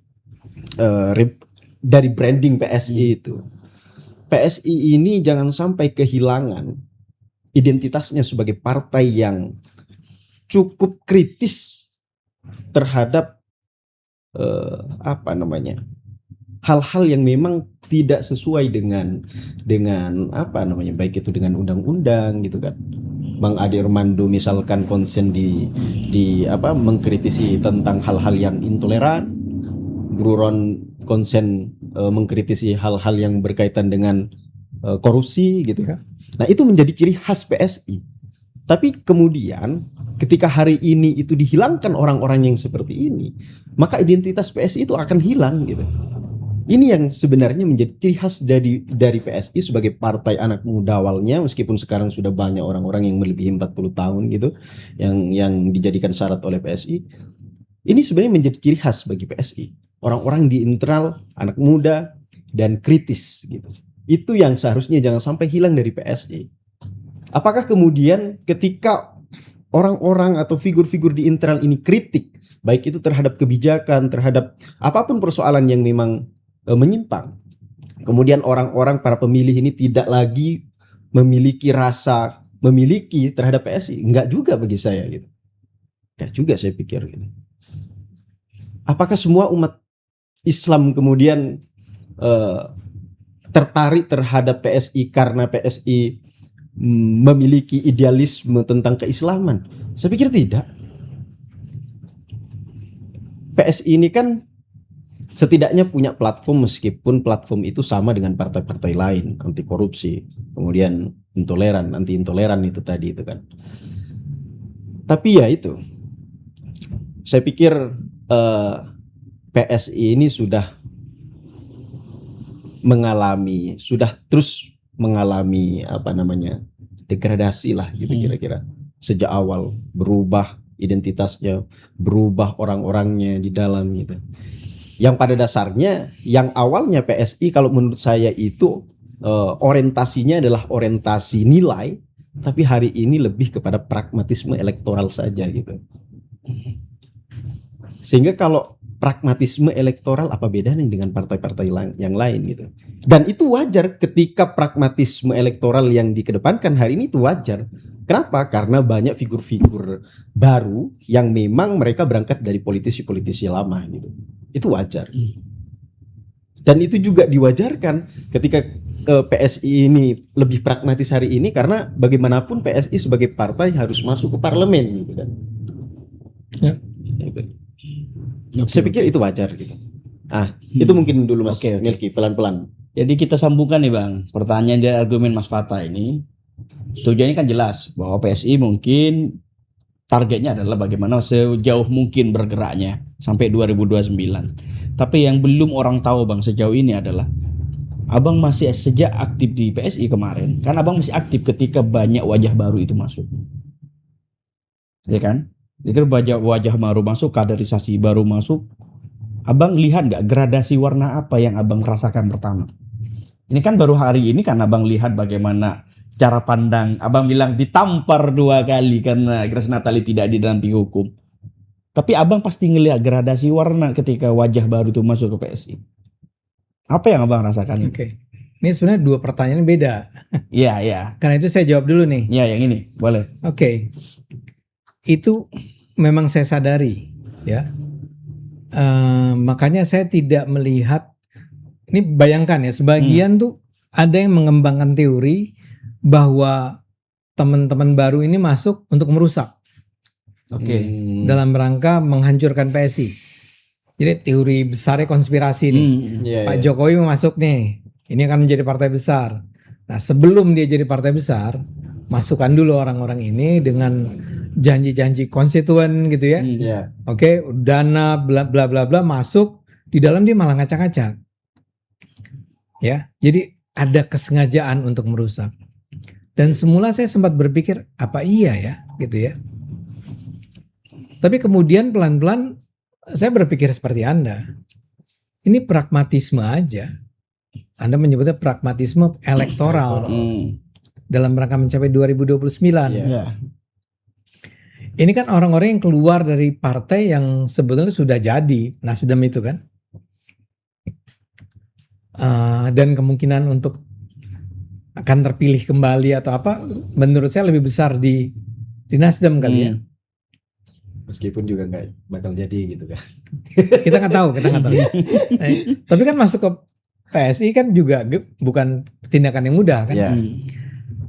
dari branding PSI itu. PSI ini jangan sampai kehilangan identitasnya sebagai partai yang cukup kritis terhadap hal-hal yang memang tidak sesuai dengan baik itu dengan undang-undang gitu kan. Bang Ade Armando misalkan konsen di mengkritisi tentang hal-hal yang intoleran, Bro Ron konsen mengkritisi hal-hal yang berkaitan dengan korupsi gitu. Nah, itu menjadi ciri khas PSI. Tapi kemudian ketika hari ini itu dihilangkan orang-orang yang seperti ini, maka identitas PSI itu akan hilang gitu. Ini yang sebenarnya menjadi ciri khas dari PSI sebagai partai anak muda awalnya, meskipun sekarang sudah banyak orang-orang yang melebihi 40 tahun gitu yang dijadikan syarat oleh PSI. Ini sebenarnya menjadi ciri khas bagi PSI. Orang-orang di internal, anak muda dan kritis gitu. Itu yang seharusnya jangan sampai hilang dari PSI. Apakah kemudian ketika orang-orang atau figur-figur di internal ini kritik, baik itu terhadap kebijakan, terhadap apapun persoalan yang memang menyimpang, kemudian orang-orang para pemilih ini tidak lagi memiliki terhadap PSI? Enggak juga bagi saya gitu. Enggak juga saya pikir gitu. Apakah semua umat Islam kemudian tertarik terhadap PSI karena PSI memiliki idealisme tentang keislaman? Saya pikir tidak. PSI ini kan setidaknya punya platform, meskipun platform itu sama dengan partai-partai lain, anti korupsi, kemudian anti intoleran itu tadi itu kan. Tapi ya itu, saya pikir PSI ini sudah terus mengalami degradasi lah gitu kira-kira. Sejak awal berubah identitasnya, berubah orang-orangnya di dalam gitu. Yang pada dasarnya yang awalnya PSI kalau menurut saya itu orientasinya adalah orientasi nilai, tapi hari ini lebih kepada pragmatisme elektoral saja gitu. Sehingga kalau pragmatisme elektoral, apa bedanya dengan partai-partai yang lain gitu. Dan itu wajar ketika pragmatisme elektoral yang dikedepankan hari ini itu wajar. Kenapa? Karena banyak figur-figur baru yang memang mereka berangkat dari politisi-politisi lama gitu. Itu wajar. Dan itu juga diwajarkan ketika PSI ini lebih pragmatis hari ini, karena bagaimanapun PSI sebagai partai harus masuk ke parlemen gitu kan. Ya. Gitu. Saya pikir itu wajar gitu. Itu mungkin dulu Mas Melki, pelan-pelan. Jadi kita sambungkan nih Bang, pertanyaan dari argumen Mas Fata ini. Tujuannya kan jelas bahwa PSI mungkin targetnya adalah bagaimana sejauh mungkin bergeraknya sampai 2029. Tapi yang belum orang tahu Bang sejauh ini adalah Abang masih sejak aktif di PSI kemarin, kan Abang masih aktif ketika banyak wajah baru itu masuk. Ya kan? Jadi wajah baru masuk, kaderisasi baru masuk. Abang lihat nggak gradasi warna apa yang Abang rasakan pertama? Ini kan baru hari ini kan Abang lihat bagaimana cara pandang. Abang bilang ditampar 2 kali karena Grace Natali tidak didampingi hukum. Tapi Abang pasti ngelihat gradasi warna ketika wajah baru itu masuk ke PSI. Apa yang Abang rasakan? Oke. Ini sebenarnya 2 pertanyaan beda. Iya, iya. Karena itu saya jawab dulu nih. Iya, yang ini. Boleh. Oke. Itu memang saya sadari ya. Makanya saya tidak melihat, ini bayangkan ya, sebagian tuh ada yang mengembangkan teori bahwa teman-teman baru ini masuk untuk merusak. Oke. Dalam rangka menghancurkan PSI. Jadi teori besarnya konspirasi nih. Pak Jokowi mau masuk nih. Ini akan menjadi partai besar. Nah, sebelum dia jadi partai besar, masukkan dulu orang-orang ini dengan janji-janji konstituen gitu ya. Oke, dana bla bla bla bla masuk, di dalam dia malah ngacak-ngacak. Ya. Jadi ada kesengajaan untuk merusak. Dan semula saya sempat berpikir apa iya ya gitu ya. Tapi kemudian pelan-pelan saya berpikir seperti Anda. Ini pragmatisme aja. Anda menyebutnya pragmatisme elektoral dalam rangka mencapai 2029. Ini kan orang-orang yang keluar dari partai yang sebetulnya sudah jadi, Nasdem itu kan. dan kemungkinan untuk akan terpilih kembali atau apa, menurut saya lebih besar di Nasdem kali ya. Meskipun juga nggak bakal jadi gitu kan. Kita nggak tahu. Tapi kan masuk ke PSI kan juga bukan tindakan yang mudah kan. Iya.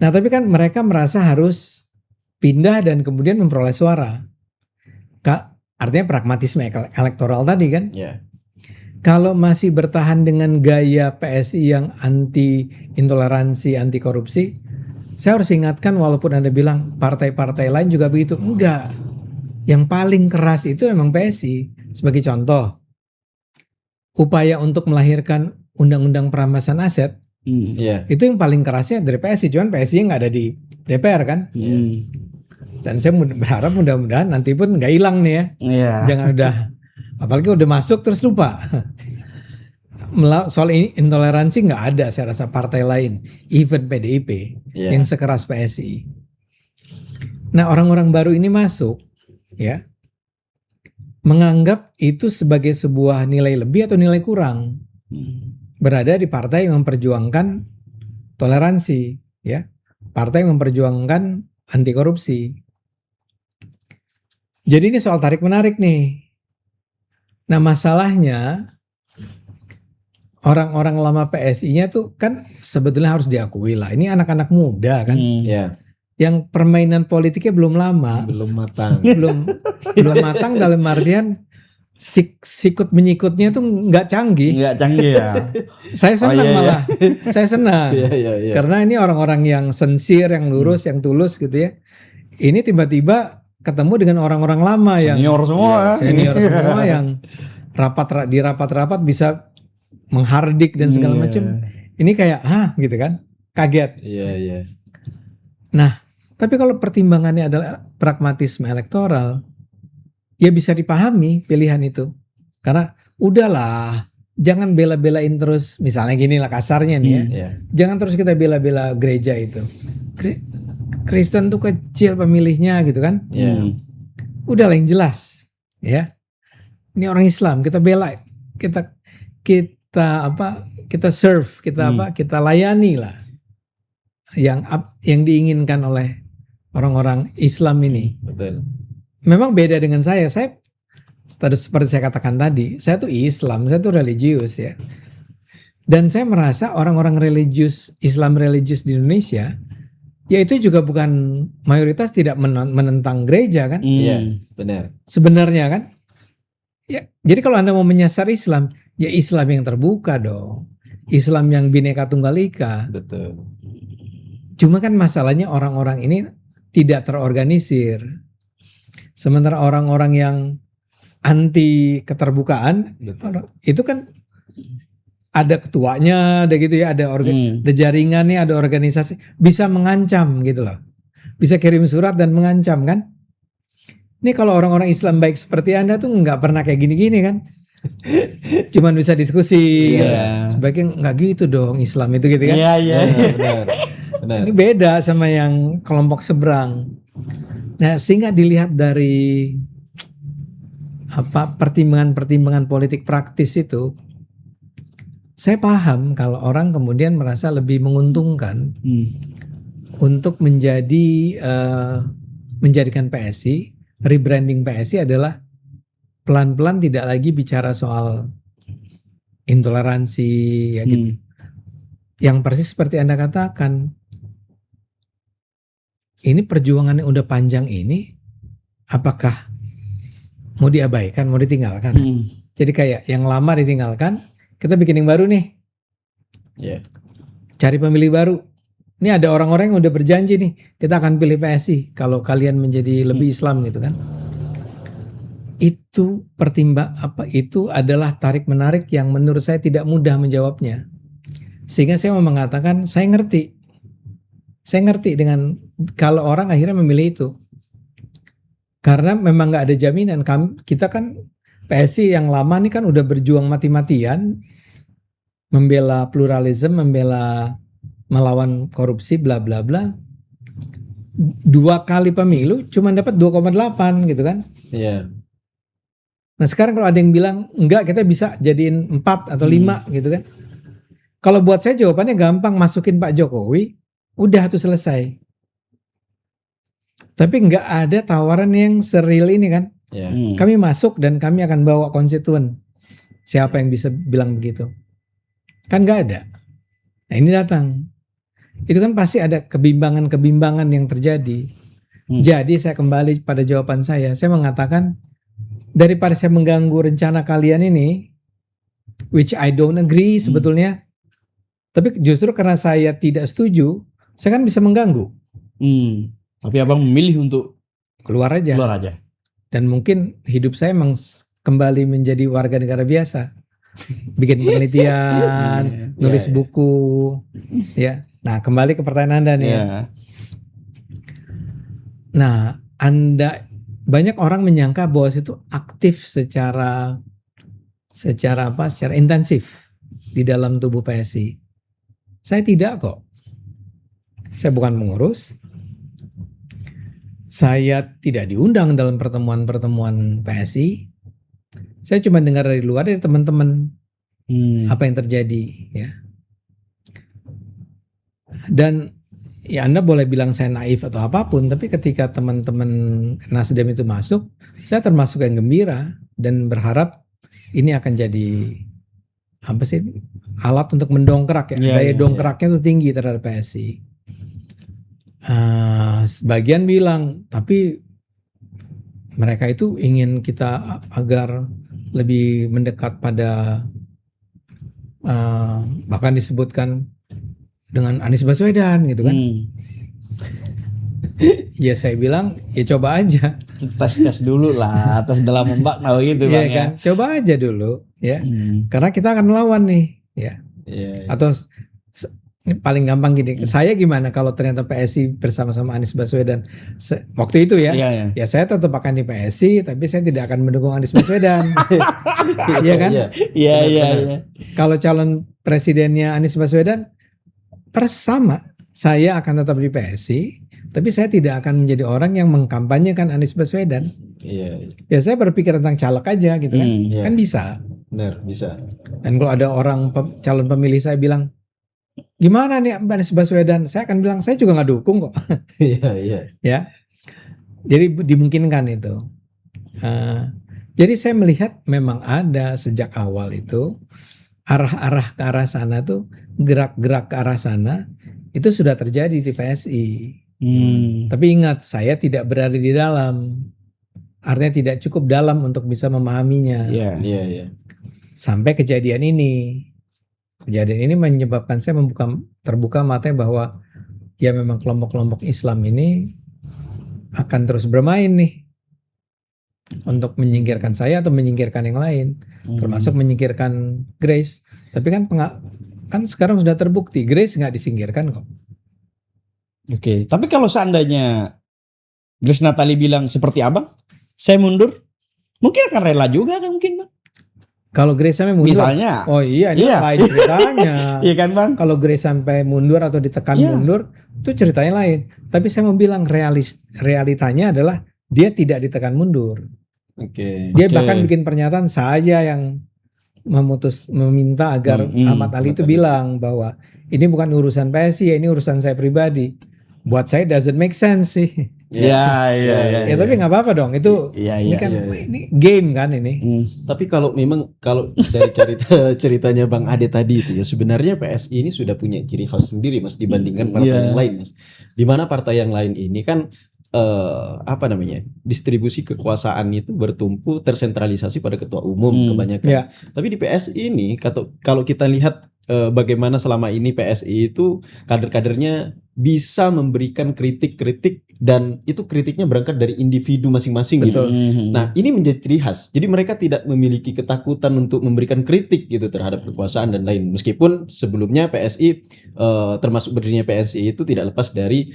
Nah tapi kan mereka merasa harus pindah dan kemudian memperoleh suara. Artinya pragmatisme elektoral tadi kan. Iya. Kalau masih bertahan dengan gaya PSI yang anti intoleransi, anti korupsi, saya harus ingatkan walaupun Anda bilang partai-partai lain juga begitu. Enggak. Yang paling keras itu emang PSI. Sebagai contoh, upaya untuk melahirkan undang-undang perampasan aset, Iya. itu yang paling kerasnya dari PSI. Cuman PSI nggak ada di DPR kan. Dan saya berharap mudah-mudahan nanti pun nggak hilang nih ya. Jangan udah, apalagi udah masuk terus lupa. Soal ini intoleransi nggak ada saya rasa partai lain, even PDIP yang sekeras PSI. Nah orang-orang baru ini masuk ya, menganggap itu sebagai sebuah nilai lebih atau nilai kurang. Berada di partai yang memperjuangkan toleransi ya, partai yang memperjuangkan anti korupsi. Jadi ini soal tarik menarik nih. Nah masalahnya orang-orang lama PSI-nya tuh kan sebetulnya harus diakui lah. Ini anak-anak muda kan, yang permainan politiknya belum lama, Belum matang. belum matang dalam artian sikut menyikutnya tuh nggak canggih. Nggak canggih ya. Saya senang malah, saya senang. Iya. Karena ini orang-orang yang sincere, yang lurus, yang tulus gitu ya. Ini tiba-tiba ketemu dengan orang-orang lama yang senior semua yang di rapat-rapat bisa menghardik dan segala macam. Ini kayak gitu kan, kaget. Iya. Nah, tapi kalau pertimbangannya adalah pragmatisme elektoral, ya bisa dipahami pilihan itu. Karena udahlah, jangan bela-belain terus, misalnya gini lah kasarnya nih ya. Jangan terus kita bela-bela gereja itu. Kristen tuh kecil pemilihnya gitu kan. Udah lah yang jelas ya. Ini orang Islam, kita bela, kita serve, kita layani lah yang diinginkan oleh orang-orang Islam ini. Betul. Memang beda dengan saya. Saya seperti saya katakan tadi, saya tuh Islam, saya tuh religius ya. Dan saya merasa orang-orang Islam religius di Indonesia, ya itu juga bukan mayoritas tidak menentang gereja kan? Iya, benar. Sebenarnya kan? Ya, jadi kalau Anda mau menyasar Islam, ya Islam yang terbuka dong. Islam yang Bhinneka Tunggal Ika. Betul. Cuma kan masalahnya orang-orang ini tidak terorganisir. Sementara orang-orang yang anti keterbukaan, itu kan ada ketuanya, ada gitu ya, ada jaringannya, ada organisasi, bisa mengancam gitu loh. Bisa kirim surat dan mengancam kan. Ini kalau orang-orang Islam baik seperti Anda tuh nggak pernah kayak gini-gini kan. Cuman bisa diskusi. Sebaiknya nggak gitu dong Islam itu gitu kan. Iya. Benar. Ini beda sama yang kelompok seberang. Nah, sehingga dilihat dari pertimbangan politik praktis itu, saya paham kalau orang kemudian merasa lebih menguntungkan untuk menjadikan PSI, rebranding PSI adalah pelan-pelan tidak lagi bicara soal intoleransi ya gitu. Yang persis seperti Anda katakan, ini perjuangan yang udah panjang ini, apakah mau diabaikan, mau ditinggalkan? Jadi kayak yang lama ditinggalkan, kita bikin yang baru nih. Cari pemilih baru. Ini ada orang-orang yang udah berjanji nih, kita akan pilih PSI kalau kalian menjadi lebih Islam gitu kan. Itu itu adalah tarik menarik yang menurut saya tidak mudah menjawabnya. Sehingga saya mau mengatakan saya ngerti dengan kalau orang akhirnya memilih itu. Karena memang nggak ada jaminan. Kita kan PSI yang lama nih kan udah berjuang mati-matian membela pluralisme, melawan korupsi, bla bla bla. 2 kali pemilu cuma dapat 2,8 gitu kan. Iya. Nah sekarang kalau ada yang bilang enggak, kita bisa jadiin 4 atau 5 gitu kan. Kalau buat saya jawabannya gampang, masukin Pak Jokowi, udah tuh selesai. Tapi nggak ada tawaran yang seril ini kan. Ya. Kami masuk dan kami akan bawa konstituen. Siapa yang bisa bilang begitu? Kan nggak ada. Nah ini datang. Itu kan pasti ada kebimbangan-kebimbangan yang terjadi. Jadi saya kembali pada jawaban saya. Saya mengatakan daripada saya mengganggu rencana kalian ini, which I don't agree sebetulnya. Tapi justru karena saya tidak setuju, saya kan bisa mengganggu. Tapi abang memilih untuk Keluar aja. Dan mungkin hidup saya memang kembali menjadi warga negara biasa. Bikin penelitian, nulis buku, ya. Nah, kembali ke pertanyaan Anda nih. Ya. Nah, Anda banyak orang menyangka bahwa itu aktif secara intensif di dalam tubuh PSI. Saya tidak kok. Saya bukan pengurus. Saya tidak diundang dalam pertemuan-pertemuan PSI. Saya cuma dengar dari luar dari teman-teman apa yang terjadi, ya. Dan ya Anda boleh bilang saya naif atau apapun, tapi ketika teman-teman Nasdem itu masuk, saya termasuk yang gembira dan berharap ini akan jadi alat untuk mendongkrak ya. Daya dongkraknya itu tinggi terhadap PSI. Sebagian bilang, tapi mereka itu ingin kita agar lebih mendekat pada bahkan disebutkan dengan Anies Baswedan gitu kan. Ya saya bilang ya coba aja. Tes dulu lah, tes dalam ombak gitu ya Bang kan? Coba aja dulu ya. Karena kita akan melawan nih ya. Atau ini paling gampang gini, saya gimana kalau ternyata PSI bersama-sama Anies Baswedan waktu itu ya, ya saya tetap akan di PSI, tapi saya tidak akan mendukung Anies Baswedan, iya kan? Iya. Kalau calon presidennya Anies Baswedan, sama, saya akan tetap di PSI, tapi saya tidak akan menjadi orang yang mengkampanyekan Anies Baswedan. Ya saya berpikir tentang caleg aja gitu kan, kan bisa. Benar, bisa. Dan kalau ada orang calon pemilih saya bilang, gimana nih Anies Baswedan? Saya akan bilang saya juga nggak dukung kok. Iya. Ya, jadi dimungkinkan itu. Jadi saya melihat memang ada sejak awal itu arah-arah ke arah sana tuh, gerak-gerak ke arah sana itu sudah terjadi di PSI. Tapi ingat, saya tidak berada di dalam. Artinya tidak cukup dalam untuk bisa memahaminya. Iya. Sampai kejadian ini. Kejadian ini menyebabkan saya terbuka matanya bahwa ya memang kelompok-kelompok Islam ini akan terus bermain nih untuk menyingkirkan saya atau menyingkirkan yang lain, termasuk menyingkirkan Grace. Tapi kan sekarang sudah terbukti Grace nggak disingkirkan kok. Oke, tapi kalau seandainya Grace Natali bilang seperti abang, saya mundur, mungkin akan rela juga kan mungkin Bang? Kalau Grace sampai mundur, misalnya, oh iya ini lain ceritanya. Iya kan Bang? Kalau Grace sampai mundur atau ditekan mundur, itu ceritanya lain. Tapi saya mau bilang realitanya adalah dia tidak ditekan mundur. Dia bahkan bikin pernyataan, saya yang meminta agar Ahmad Ali itu bilang bahwa ini bukan urusan PSI, ini urusan saya pribadi. Buat saya doesn't make sense sih. Iya. Tapi nggak apa-apa dong. Itu ini game kan ini. Tapi kalau dari ceritanya Bang Ade tadi itu ya, sebenarnya PSI ini sudah punya ciri khas sendiri Mas dibandingkan partai yang lain Mas. Di mana partai yang lain ini kan distribusi kekuasaan itu bertumpu tersentralisasi pada ketua umum kebanyakan. Tapi di PSI ini kalau kita lihat bagaimana selama ini PSI itu kader-kadernya bisa memberikan kritik-kritik dan itu kritiknya berangkat dari individu masing-masing gitu. Nah, ini menjadi ciri khas. Jadi mereka tidak memiliki ketakutan untuk memberikan kritik gitu terhadap kekuasaan dan lain. Meskipun sebelumnya PSI termasuk berdirinya PSI itu tidak lepas dari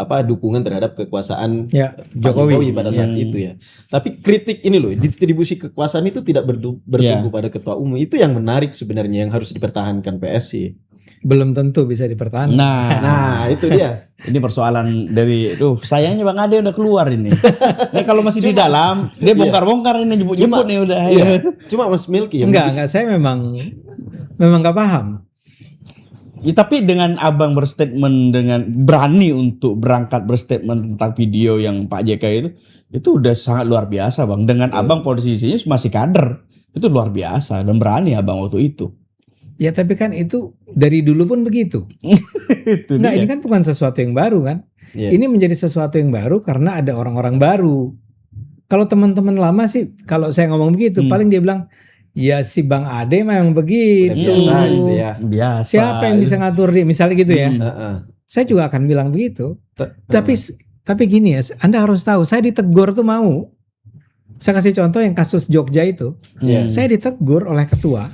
dukungan terhadap kekuasaan Jokowi pada saat itu ya. Tapi kritik ini loh, distribusi kekuasaan itu tidak bertumpu pada ketua umum. Itu yang menarik sebenarnya yang harus dipertahankan PSI. Belum tentu bisa dipertahankan. Nah, itu dia. Ini persoalan dari sayangnya Bang Ade udah keluar ini. Nah, kalau masih di dalam, dia bongkar-bongkar ini jemput-jemput nih udah. Cuma Mas Melki enggak, saya memang enggak paham. Ya, tapi dengan abang berstatement dengan berani untuk berangkat berstatement tentang video yang Pak JK itu udah sangat luar biasa bang. Dengan abang posisinya masih kader, itu luar biasa dan berani abang waktu itu. Ya tapi kan itu dari dulu pun begitu. Itu Nah dia. ini kan bukan sesuatu yang baru kan. Iya. Ini menjadi sesuatu yang baru karena ada orang-orang baru. Kalau teman-teman lama sih, kalau saya ngomong begitu, paling dia bilang, ya si Bang Ade memang begitu. Udah biasa gitu ya. Biasa. Siapa yang bisa ngatur dia? Misalnya gitu ya. Heeh. Saya juga akan bilang begitu. Te- Tapi gini ya, Anda harus tahu, saya ditegur tuh mau. Saya kasih contoh yang kasus Jogja itu. Iya. Saya ditegur oleh ketua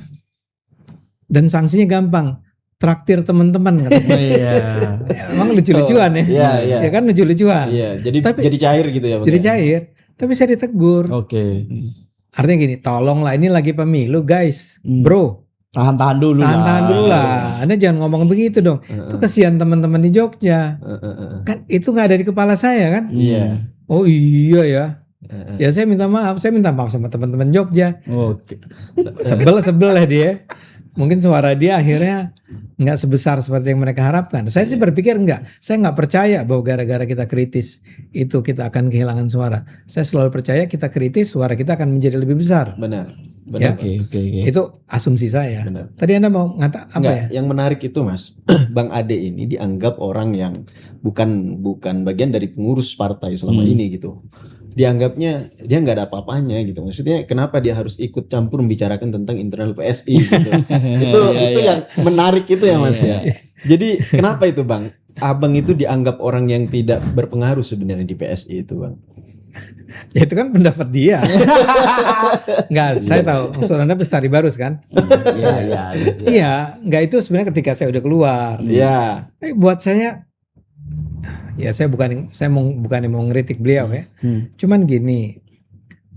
dan sanksinya gampang. Traktir teman-teman katanya. Iya. Emang lucu-lucuan ya. Iya, iya. Ya kan lucu-lucuan. Iya, Tapi- jadi cair gitu ya Bang. Jadi ya? cair. Tapi saya ditegur. Oke. Artinya gini, tolonglah ini lagi pemilu guys. Bro, Tahan-tahan dulu tahan-tahan dulu lah. Anda jangan ngomong begitu dong. Itu kasihan teman-teman di Jogja. Kan itu nggak ada di kepala saya kan. Iya. Oh iya ya. Heeh. Ya saya minta maaf sama teman-teman Jogja. Oke. Sebel lah dia. Mungkin suara dia akhirnya nggak sebesar seperti yang mereka harapkan. Saya sih berpikir enggak. Saya nggak percaya bahwa gara-gara kita kritis itu kita akan kehilangan suara. Saya selalu percaya kita kritis, suara kita akan menjadi lebih besar. Benar. Ya. Oke. Itu asumsi saya. Benar. Tadi Anda mau ngata apa Enggak, ya? yang menarik itu Mas, Bang Ade ini dianggap orang yang bukan bagian dari pengurus partai selama ini gitu. Dianggapnya dia nggak ada apa-apanya gitu. Maksudnya kenapa dia harus ikut campur membicarakan tentang internal PSI gitu. itu yang menarik itu ya Mas ya. Jadi kenapa itu Bang? Abang itu dianggap orang yang tidak berpengaruh sebenarnya di PSI itu Bang. Ya itu kan pendapat dia. Enggak, saya tahu maksud Anda Bestari Barus kan? Iya. Iya, enggak itu sebenarnya ketika saya udah keluar. Iya. Buat saya ya saya bukan mau ngeritik beliau ya. Cuman gini,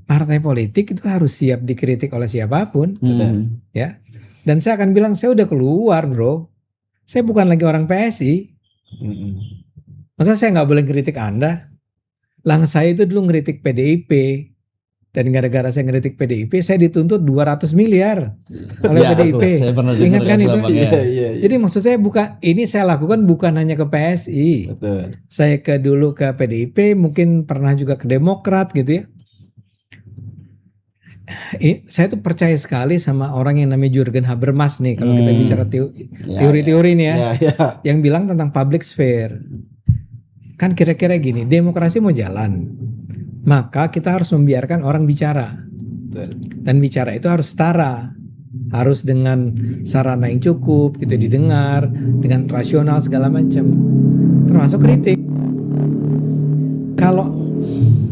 partai politik itu harus siap dikritik oleh siapapun, ya. Dan saya akan bilang saya udah keluar, bro. Saya bukan lagi orang PSI. Masa saya nggak boleh kritik Anda? Lang saya itu dulu ngeritik PDIP. Dan gara-gara saya ngeritik PDIP, saya dituntut 200 miliar oleh PDIP. Saya pernah dengar Ingat kan itu? Bang, ya. Iya. Jadi maksud saya ini saya lakukan bukan hanya ke PSI. Betul. Saya dulu ke PDIP, mungkin pernah juga ke Demokrat gitu ya. Saya tuh percaya sekali sama orang yang namanya Jürgen Habermas nih kalau kita bicara teori-teori nih ya, yang bilang tentang public sphere. Kan kira-kira gini, demokrasi mau jalan, maka kita harus membiarkan orang bicara. Dan bicara itu harus setara, harus dengan sarana yang cukup, gitu didengar, dengan rasional segala macam, termasuk kritik. Kalau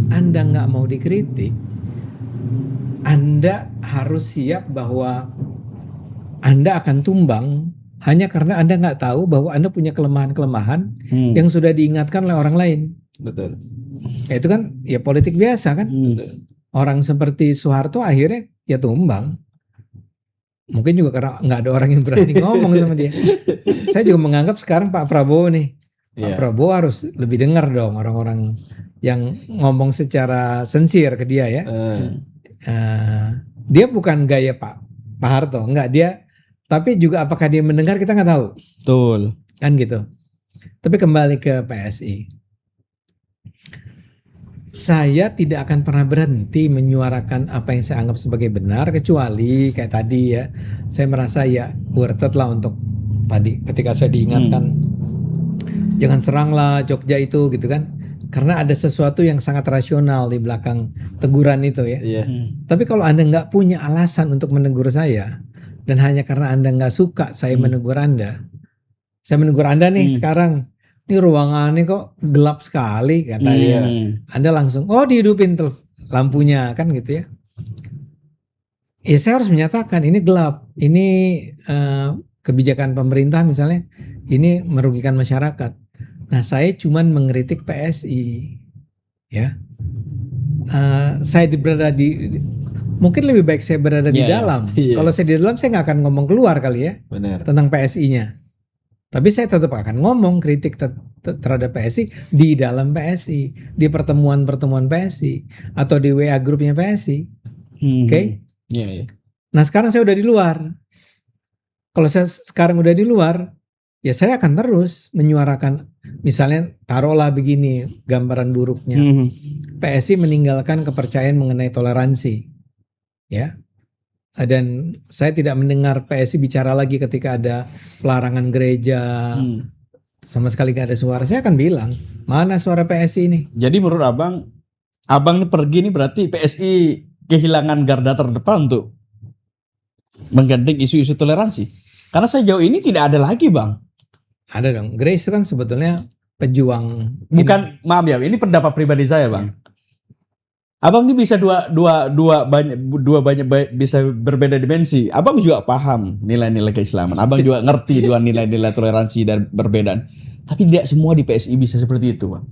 Anda nggak mau dikritik, Anda harus siap bahwa Anda akan tumbang hanya karena Anda nggak tahu bahwa Anda punya kelemahan-kelemahan yang sudah diingatkan oleh orang lain. Betul. Ya itu kan ya politik biasa kan. Orang seperti Soeharto akhirnya ya tumbang. Mungkin juga karena nggak ada orang yang berani ngomong sama dia. Saya juga menganggap sekarang Pak Prabowo nih. Pak Prabowo harus lebih dengar dong orang-orang yang ngomong secara sincere ke dia ya. Dia bukan gaya Pak Harto, enggak dia. Tapi juga apakah dia mendengar kita nggak tahu. Betul. Kan gitu. Tapi kembali ke PSI. Saya tidak akan pernah berhenti menyuarakan apa yang saya anggap sebagai benar, kecuali kayak tadi ya, saya merasa ya worth it lah untuk tadi ketika saya diingatkan jangan seranglah Jogja itu gitu kan, karena ada sesuatu yang sangat rasional di belakang teguran itu ya. Tapi kalau Anda nggak punya alasan untuk menegur saya dan hanya karena Anda nggak suka saya menegur Anda, saya menegur Anda nih sekarang. Ini ruangannya kok gelap sekali kata dia. Anda langsung dihidupin lampunya kan gitu ya. Ya saya harus menyatakan ini gelap. Ini kebijakan pemerintah misalnya ini merugikan masyarakat. Nah saya cuman mengkritik PSI ya. Saya berada di mungkin lebih baik saya berada di dalam. Kalau saya di dalam saya nggak akan ngomong keluar kali ya. Benar. Tentang PSI-nya. Tapi saya tetap akan ngomong kritik terhadap PSI di dalam PSI, di pertemuan-pertemuan PSI atau di WA grupnya PSI. Oke? Iya. Nah sekarang saya udah di luar. Kalau saya sekarang udah di luar, ya saya akan terus menyuarakan, misalnya taruhlah begini gambaran buruknya, PSI meninggalkan kepercayaan mengenai toleransi, ya. Dan saya tidak mendengar PSI bicara lagi ketika ada pelarangan gereja, sama sekali gak ada suara. Saya akan bilang, mana suara PSI ini? Jadi menurut abang ini pergi nih berarti PSI kehilangan garda terdepan untuk menggandeng isu-isu toleransi. Karena sejauh ini tidak ada lagi, Bang. Ada dong. Grace itu kan sebetulnya pejuang. Bukan, maaf ya, ini pendapat pribadi saya, Bang. Abang ini bisa bisa berbeda dimensi. Abang juga paham nilai-nilai keislaman. Abang juga ngerti juga nilai-nilai toleransi dan perbedaan. Tapi tidak semua di PSI bisa seperti itu, Bang.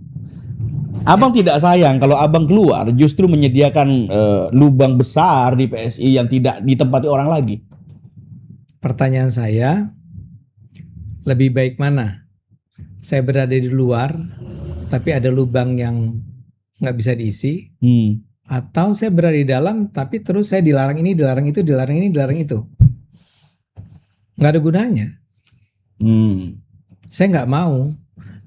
Abang tidak sayang kalau abang keluar justru menyediakan lubang besar di PSI yang tidak ditempati orang lagi. Pertanyaan saya, lebih baik mana? Saya berada di luar, tapi ada lubang yang nggak bisa diisi, atau saya berada di dalam, tapi terus saya dilarang ini, dilarang itu, dilarang ini, dilarang itu. Nggak ada gunanya. Saya nggak mau.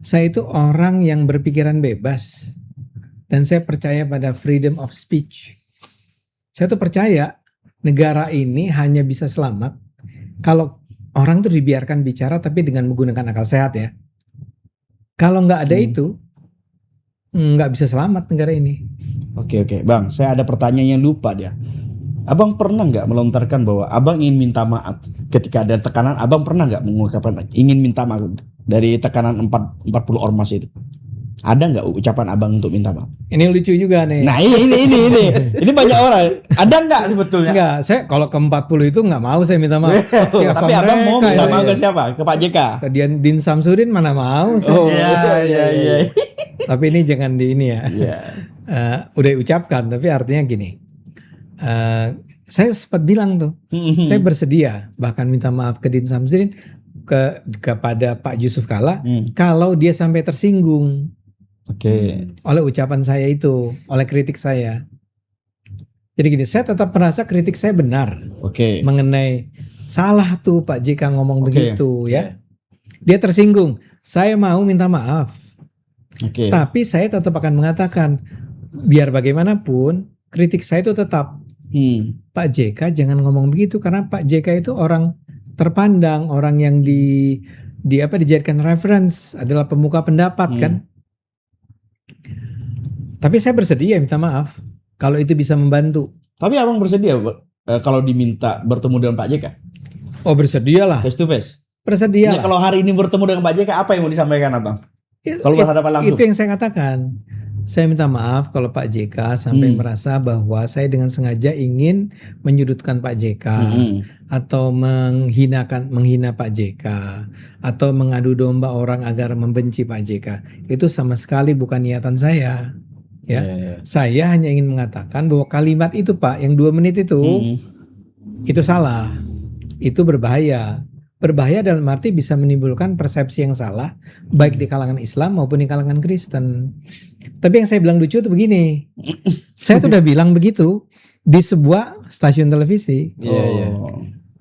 Saya itu orang yang berpikiran bebas, dan saya percaya pada freedom of speech. Saya tuh percaya negara ini hanya bisa selamat kalau orang tuh dibiarkan bicara, tapi dengan menggunakan akal sehat ya. Kalau nggak ada itu, nggak bisa selamat negara ini. Oke, Bang, saya ada pertanyaan yang lupa dia. Abang pernah nggak melontarkan bahwa abang ingin minta maaf ketika ada tekanan? Abang pernah nggak mengungkapkan ingin minta maaf dari tekanan 40 ormas itu? Ada nggak ucapan abang untuk minta maaf? Ini lucu juga nih. Nah ini banyak orang. Ada nggak sebetulnya? Enggak, saya kalau ke 40 itu nggak mau saya minta maaf. Siapa Tapi abang mau minta maaf ke ya? siapa? Ke Pak JK? Ke Din Samsudin mana mau saya. Iya. Tapi ini jangan di ini ya. Iya. Udah diucapkan, tapi artinya gini. Saya sempat bilang tuh, saya bersedia bahkan minta maaf ke Din Samsudin, kepada Pak Yusuf Kalla, kalau dia sampai tersinggung. Oleh ucapan saya itu, oleh kritik saya. Jadi gini, saya tetap merasa kritik saya benar. Mengenai salah tuh Pak JK ngomong begitu ya. Dia tersinggung. Saya mau minta maaf. Tapi saya tetap akan mengatakan, biar bagaimanapun kritik saya itu tetap, Pak JK jangan ngomong begitu, karena Pak JK itu orang terpandang, orang yang dijadikan reference, adalah pemuka pendapat kan. Tapi saya bersedia minta maaf kalau itu bisa membantu. Tapi abang bersedia kalau diminta bertemu dengan Pak JK? Oh, bersedialah. Face to face? Bersedialah. Kalau hari ini bertemu dengan Pak JK, apa yang mau disampaikan abang? Kalau berhadapan langsung? Itu yang saya katakan. Saya minta maaf kalau Pak JK sampai merasa bahwa saya dengan sengaja ingin menyudutkan Pak JK, atau menghina Pak JK, atau mengadu domba orang agar membenci Pak JK. Itu sama sekali bukan niatan saya. Ya, saya hanya ingin mengatakan bahwa kalimat itu Pak, yang 2 menit itu salah, itu berbahaya. Berbahaya dalam arti bisa menimbulkan persepsi yang salah, baik di kalangan Islam maupun di kalangan Kristen. Tapi yang saya bilang lucu itu begini, saya tuh udah bilang begitu di sebuah stasiun televisi.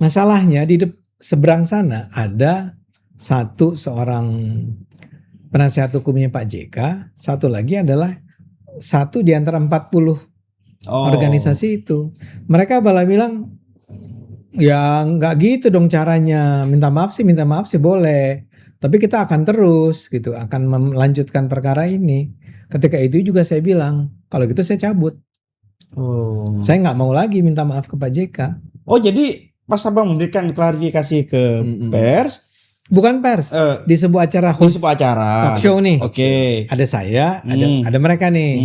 Masalahnya di seberang sana ada seorang penasihat hukumnya Pak JK, satu lagi adalah satu di antara 40 organisasi itu. Mereka malah bilang, ya nggak gitu dong caranya. Minta maaf sih boleh, tapi kita akan terus gitu, akan melanjutkan perkara ini. Ketika itu juga saya bilang, kalau gitu saya cabut. Saya nggak mau lagi minta maaf ke Pak JK. Oh, jadi pas abang memberikan klarifikasi ke pers, bukan pers, di sebuah acara talk show nih. Ada saya, ada mereka nih.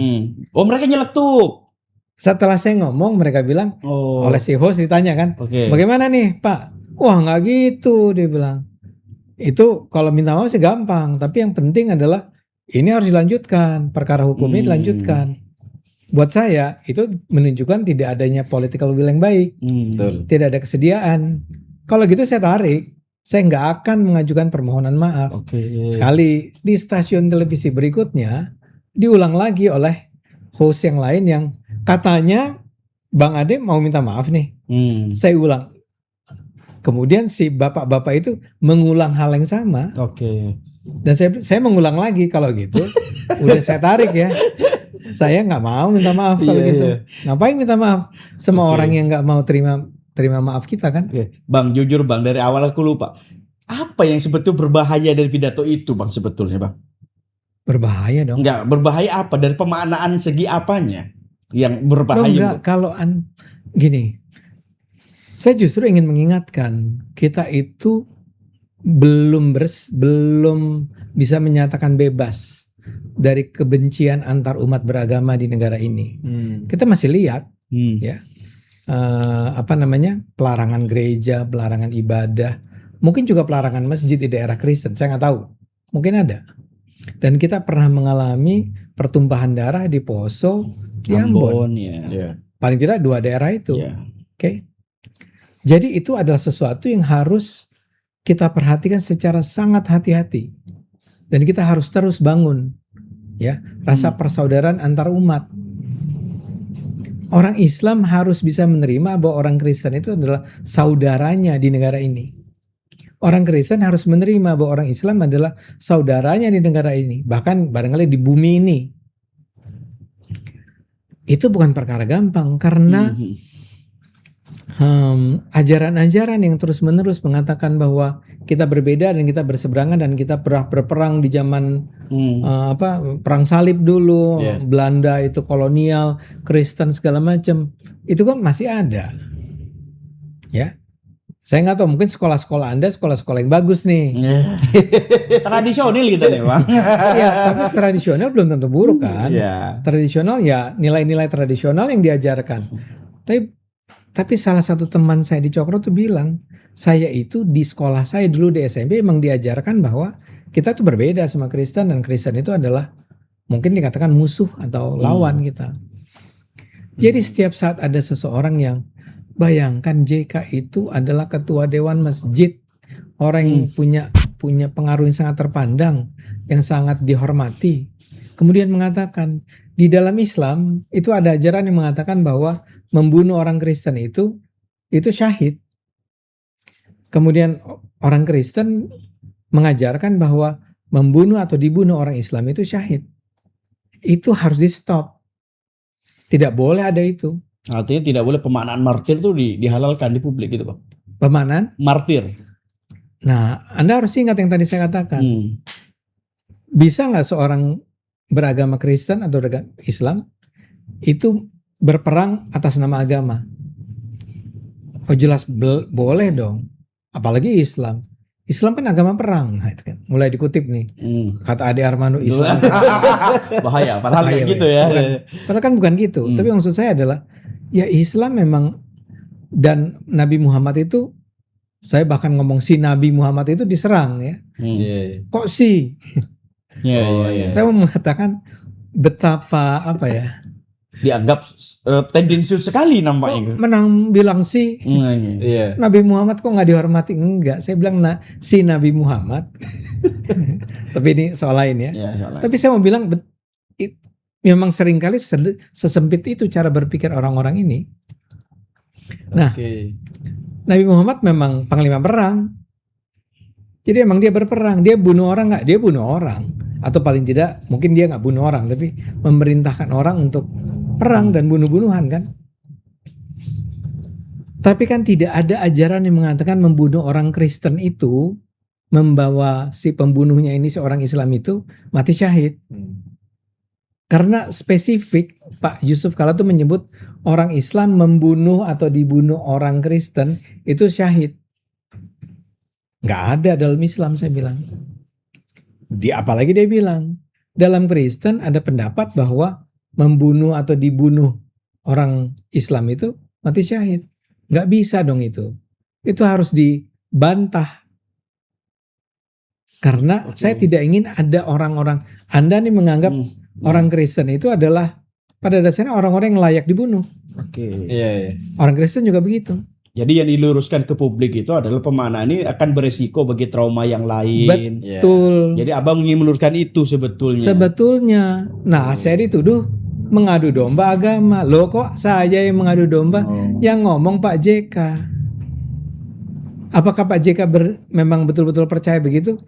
Oh, mereka nyeletuk. Setelah saya ngomong, mereka bilang, oleh si host ditanya kan, bagaimana nih Pak? Wah nggak gitu, dia bilang. Itu kalau minta maaf sih gampang, tapi yang penting adalah ini harus dilanjutkan, perkara hukum ini dilanjutkan. Buat saya itu menunjukkan tidak adanya political will yang baik, tidak ada kesediaan. Kalau gitu saya tarik, saya nggak akan mengajukan permohonan maaf. Sekali di stasiun televisi berikutnya diulang lagi oleh host yang lain yang katanya Bang Ade mau minta maaf nih. Saya ulang, Kemudian si bapak-bapak itu mengulang hal yang sama. Oke. Dan saya mengulang lagi kalau gitu. Udah saya tarik ya. Saya nggak mau minta maaf kalau Iya, gitu. iya. Ngapain minta maaf sama Oke. orang yang nggak mau terima maaf kita kan? Oke, Bang, jujur Bang, dari awal aku lupa. Apa yang sebetulnya berbahaya dari pidato itu, Bang, sebetulnya, Bang? Berbahaya dong. Enggak, berbahaya apa? Dari pemaknaan segi apanya yang Loh, berbahaya? enggak, kalau gini. Saya justru ingin mengingatkan kita itu belum bisa menyatakan bebas dari kebencian antar umat beragama di negara ini. Kita masih lihat ya pelarangan gereja, pelarangan ibadah, mungkin juga pelarangan masjid di daerah Kristen. Saya nggak tahu, mungkin ada. Dan kita pernah mengalami pertumpahan darah di Poso, di Ambon. Ya. Paling tidak 2 daerah itu. Ya. Oke. Jadi itu adalah sesuatu yang harus kita perhatikan secara sangat hati-hati. Dan kita harus terus bangun ya rasa persaudaraan antar umat. Orang Islam harus bisa menerima bahwa orang Kristen itu adalah saudaranya di negara ini. Orang Kristen harus menerima bahwa orang Islam adalah saudaranya di negara ini, bahkan barangkali di bumi ini. Itu bukan perkara gampang karena ajaran-ajaran yang terus-menerus mengatakan bahwa kita berbeda dan kita berseberangan dan kita pernah berperang di zaman perang salib dulu, Belanda itu kolonial, Kristen segala macam, itu kan masih ada, ya. Saya nggak tahu, mungkin sekolah-sekolah Anda sekolah-sekolah yang bagus nih. Tradisional gitu nih, Bang. Ya, tapi tradisional belum tentu buruk kan. Tradisional ya nilai-nilai tradisional yang diajarkan. Tapi salah satu teman saya di Cokro tuh bilang, saya itu di sekolah saya dulu di SMP emang diajarkan bahwa kita tuh berbeda sama Kristen dan Kristen itu adalah mungkin dikatakan musuh atau lawan kita. Jadi setiap saat ada seseorang yang bayangkan JK itu adalah ketua dewan masjid, orang yang punya pengaruh yang sangat terpandang, yang sangat dihormati. Kemudian mengatakan di dalam Islam itu ada ajaran yang mengatakan bahwa membunuh orang Kristen itu syahid. Kemudian orang Kristen mengajarkan bahwa membunuh atau dibunuh orang Islam itu syahid. Itu harus di stop. Tidak boleh ada itu. Artinya tidak boleh pemaknaan martir itu dihalalkan di publik gitu, Bang. Pemaknaan martir. Nah, Anda harus ingat yang tadi saya katakan. Bisa nggak seorang beragama Kristen atau Islam itu berperang atas nama agama? Oh jelas boleh dong. Apalagi Islam. Islam kan agama perang, nah, itu kan. Mulai dikutip nih. Kata Ade Armando Islam. Bahaya, padahal kayak gitu ya. Padahal kan bukan gitu. Tapi maksud saya adalah ya Islam memang, dan Nabi Muhammad itu, saya bahkan ngomong si Nabi Muhammad itu diserang ya. Kok sih? Saya mau mengatakan betapa dianggap tendensius sekali nampaknya. Menang bilang sih. Nabi Muhammad kok nggak dihormati? Enggak, saya bilang si Nabi Muhammad. Tapi ini soal lain ya. Tapi saya mau bilang memang seringkali sesempit itu cara berpikir orang-orang ini. Nah, Nabi Muhammad memang panglima perang. Jadi emang dia berperang, dia bunuh orang nggak? Dia bunuh orang, atau paling tidak mungkin dia nggak bunuh orang, tapi memerintahkan orang untuk perang dan bunuh-bunuhan kan. Tapi kan tidak ada ajaran yang mengatakan membunuh orang Kristen itu membawa si pembunuhnya ini, seorang Islam itu mati syahid. Karena spesifik Pak Yusuf Kala tuh menyebut orang Islam membunuh atau dibunuh orang Kristen itu syahid. Nggak ada dalam Islam, saya bilang. Apalagi dia bilang dalam Kristen ada pendapat bahwa membunuh atau dibunuh orang Islam itu mati syahid. Nggak bisa dong itu. Itu harus dibantah. Karena saya tidak ingin ada orang-orang, Anda nih menganggap orang Kristen itu adalah pada dasarnya orang-orang yang layak dibunuh. Orang Kristen juga begitu. Jadi yang diluruskan ke publik itu adalah pemaknaan ini akan beresiko bagi trauma yang lain. Betul. Jadi abang ingin meluruskan itu sebetulnya. Sebetulnya. Nah, saya dituduh mengadu domba agama. Loh kok saya yang mengadu domba? Yang ngomong Pak JK. Apakah Pak JK memang betul-betul percaya begitu?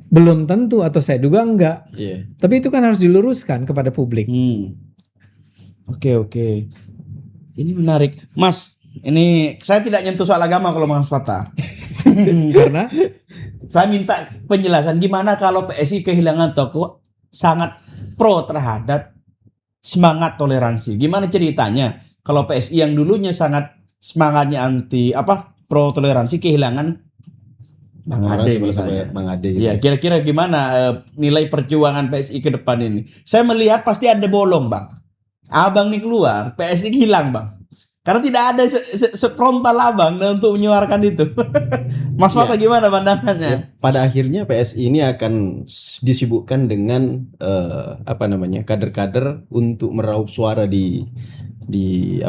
Belum tentu, atau saya duga enggak. Iya. Tapi itu kan harus diluruskan kepada publik. Oke. Ini menarik, Mas. Ini saya tidak nyentuh soal agama kalau Mas Fatah. Karena Saya minta penjelasan gimana kalau PSI kehilangan tokoh sangat pro terhadap semangat toleransi. Gimana ceritanya kalau PSI yang dulunya sangat semangatnya anti pro toleransi kehilangan Bang Orang Ade sebelah misalnya. Bang Ade gitu. Iya, kira-kira gimana nilai perjuangan PSI ke depan ini? Saya melihat pasti ada bolong, Bang. Abang nih keluar, PSI hilang, Bang. Karena tidak ada sefrontal abang untuk menyuarakan itu. Mas Fatah gimana pandangannya? Pada akhirnya PSI ini akan disibukkan dengan kader-kader untuk meraup suara di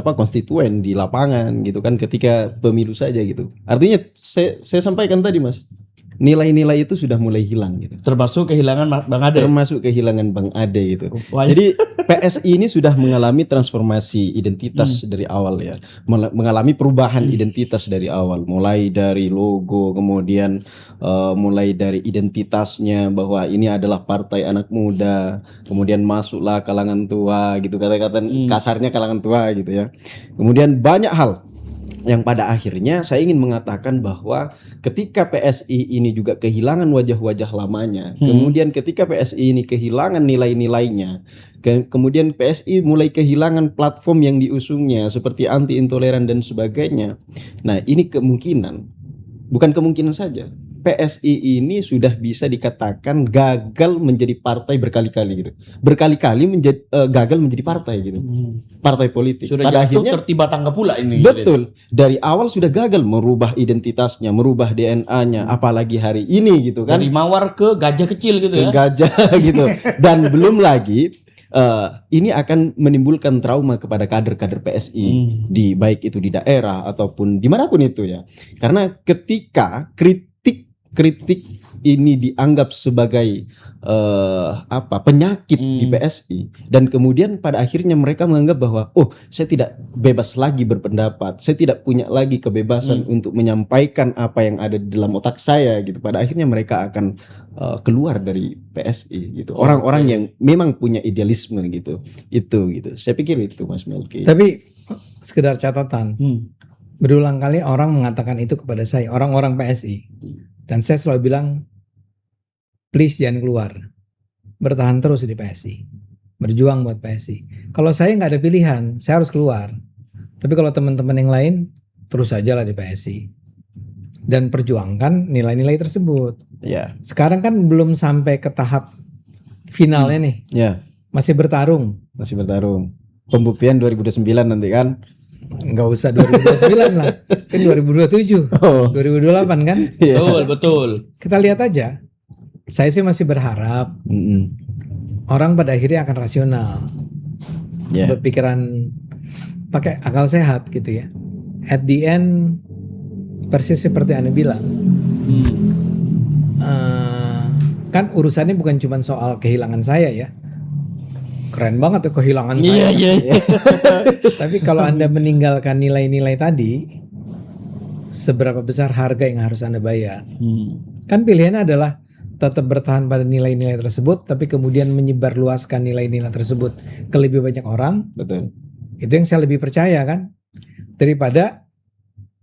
konstituen, di lapangan gitu kan, ketika pemilu saja gitu. Artinya saya sampaikan tadi, Mas, nilai-nilai itu sudah mulai hilang gitu. Termasuk kehilangan Bang Ade. Termasuk kehilangan Bang Ade gitu. Wah, Jadi PSI ini sudah mengalami transformasi identitas dari awal ya. Mengalami perubahan identitas dari awal. Mulai dari logo, kemudian mulai dari identitasnya bahwa ini adalah partai anak muda. Kemudian masuklah kalangan tua gitu, kata-kata kasarnya kalangan tua gitu ya. Kemudian banyak hal yang pada akhirnya saya ingin mengatakan bahwa ketika PSI ini juga kehilangan wajah-wajah lamanya, kemudian ketika PSI ini kehilangan nilai-nilainya, kemudian PSI mulai kehilangan platform yang diusungnya seperti anti intoleran dan sebagainya. Nah, ini bukan kemungkinan saja, PSI ini sudah bisa dikatakan gagal menjadi partai berkali-kali gitu. Berkali-kali gagal menjadi partai gitu. Partai politik. Sudah pada jatuh akhirnya tertiba tangga pula ini. betul. Dari awal sudah gagal merubah identitasnya, merubah DNA-nya, apalagi hari ini gitu kan. Dari mawar ke gajah kecil gitu ya. Gajah gitu. Dan belum lagi ini akan menimbulkan trauma kepada kader-kader PSI baik itu di daerah ataupun dimanapun itu ya. Karena ketika kritik ini dianggap sebagai penyakit di PSI, dan kemudian pada akhirnya mereka menganggap bahwa saya tidak bebas lagi berpendapat, saya tidak punya lagi kebebasan untuk menyampaikan apa yang ada di dalam otak saya gitu. Pada akhirnya mereka akan keluar dari PSI gitu. Orang-orang yang memang punya idealisme gitu. Itu gitu. Saya pikir itu, Mas Melki. Tapi sekedar catatan, berulang kali orang mengatakan itu kepada saya, orang-orang PSI. Dan saya selalu bilang, please jangan keluar, bertahan terus di PSI, berjuang buat PSI. Kalau saya nggak ada pilihan, saya harus keluar. Tapi kalau teman-teman yang lain, terus aja lah di PSI dan perjuangkan nilai-nilai tersebut. Ya. Sekarang kan belum sampai ke tahap finalnya nih, masih bertarung. Pembuktian 2029 nanti kan. Nggak usah 2029 lah, kan 2027, 2028 kan. Betul. Kita lihat aja. Saya sih masih berharap orang pada akhirnya akan rasional, berpikiran pakai akal sehat gitu ya. At the end persis seperti Anda bilang, kan urusannya bukan cuma soal kehilangan saya ya. Keren banget tuh kehilangan saya. Iya. Tapi kalau Anda meninggalkan nilai-nilai tadi, seberapa besar harga yang harus Anda bayar? Kan pilihannya adalah tetap bertahan pada nilai-nilai tersebut, tapi kemudian menyebarluaskan nilai-nilai tersebut ke lebih banyak orang. Betul. Itu yang saya lebih percaya kan, daripada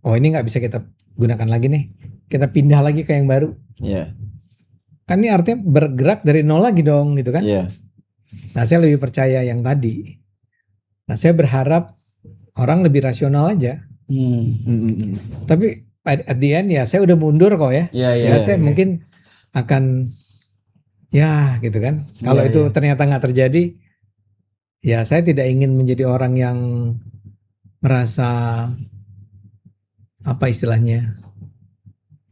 ini nggak bisa kita gunakan lagi nih, kita pindah lagi ke yang baru. Kan ini artinya bergerak dari nol lagi dong gitu kan. Nah, saya lebih percaya yang tadi. Nah, saya berharap orang lebih rasional aja. Tapi at the end ya saya udah mundur kok ya. Saya mungkin akan gitu kan. Kalau itu ternyata nggak terjadi, ya saya tidak ingin menjadi orang yang merasa istilahnya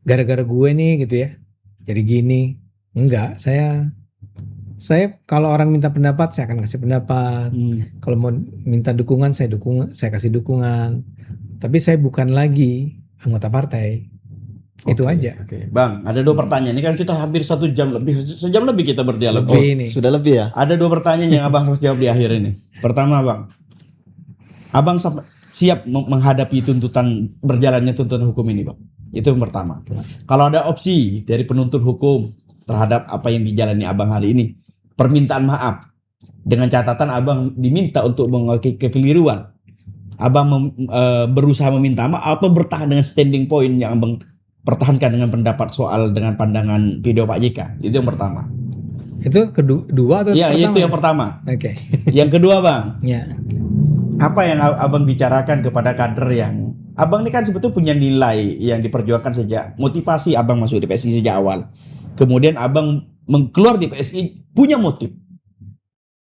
gara-gara gue nih gitu ya. Jadi gini. Enggak, saya kalau orang minta pendapat saya akan kasih pendapat. Kalau mau minta dukungan saya kasih dukungan. Tapi saya bukan lagi anggota partai. Itu aja. Bang, ada 2 pertanyaan. Ini kan kita hampir 1 jam lebih, sejam lebih kita berdialog. Sudah lebih ya? Ada 2 pertanyaan yang Abang harus jawab di akhir ini. Pertama, Bang, Abang siap menghadapi berjalannya tuntutan hukum ini, Bang? Itu yang pertama. Kalau ada opsi dari penuntut hukum terhadap apa yang dijalani Abang hari ini, permintaan maaf dengan catatan Abang diminta untuk mengakui kekeliruan. Abang berusaha meminta maaf atau bertahan dengan standing point yang Abang pertahankan dengan pendapat soal dengan pandangan video Pak JK. Itu yang pertama. Itu kedua atau Ya, pertama? itu yang pertama. Oke. Yang kedua, Bang. Ya. Apa yang Abang bicarakan kepada kader yang Abang ini kan sebetulnya punya nilai yang diperjuangkan sejak motivasi Abang masuk di PSI sejak awal. Kemudian Abang keluar di PSI punya motif.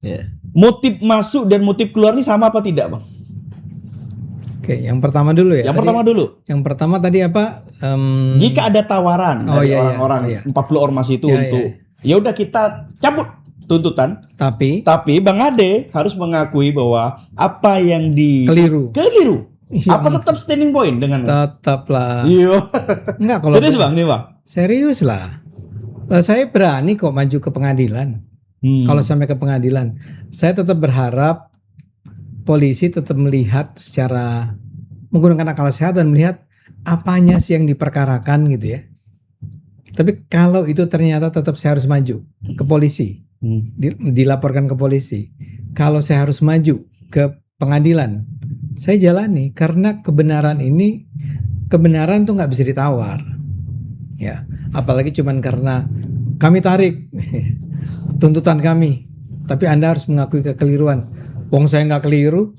Ya. Motif masuk dan motif keluar ini sama apa tidak, Bang? Oke, yang pertama dulu ya. Yang pertama dulu. Yang pertama tadi apa? Jika ada tawaran dari orang-orang 40 ormas itu untuk ya udah kita cabut tuntutan. Tapi Bang Ade harus mengakui bahwa apa yang keliru. Apa tetap standing point dengan Tetaplah. Iya. Enggak kalau Serius, Bang, nih, Bang. serius lah. Saya berani kok maju ke pengadilan. Kalau sampai ke pengadilan, saya tetap berharap polisi tetap melihat secara menggunakan akal sehat dan melihat apanya sih yang diperkarakan gitu ya. Tapi kalau itu ternyata tetap saya harus maju ke polisi, dilaporkan ke polisi. Kalau saya harus maju ke pengadilan, saya jalani karena kebenaran tuh nggak bisa ditawar. Ya, apalagi cuman karena kami tarik tuntutan kami, tapi Anda harus mengakui kekeliruan. Wong saya nggak keliru,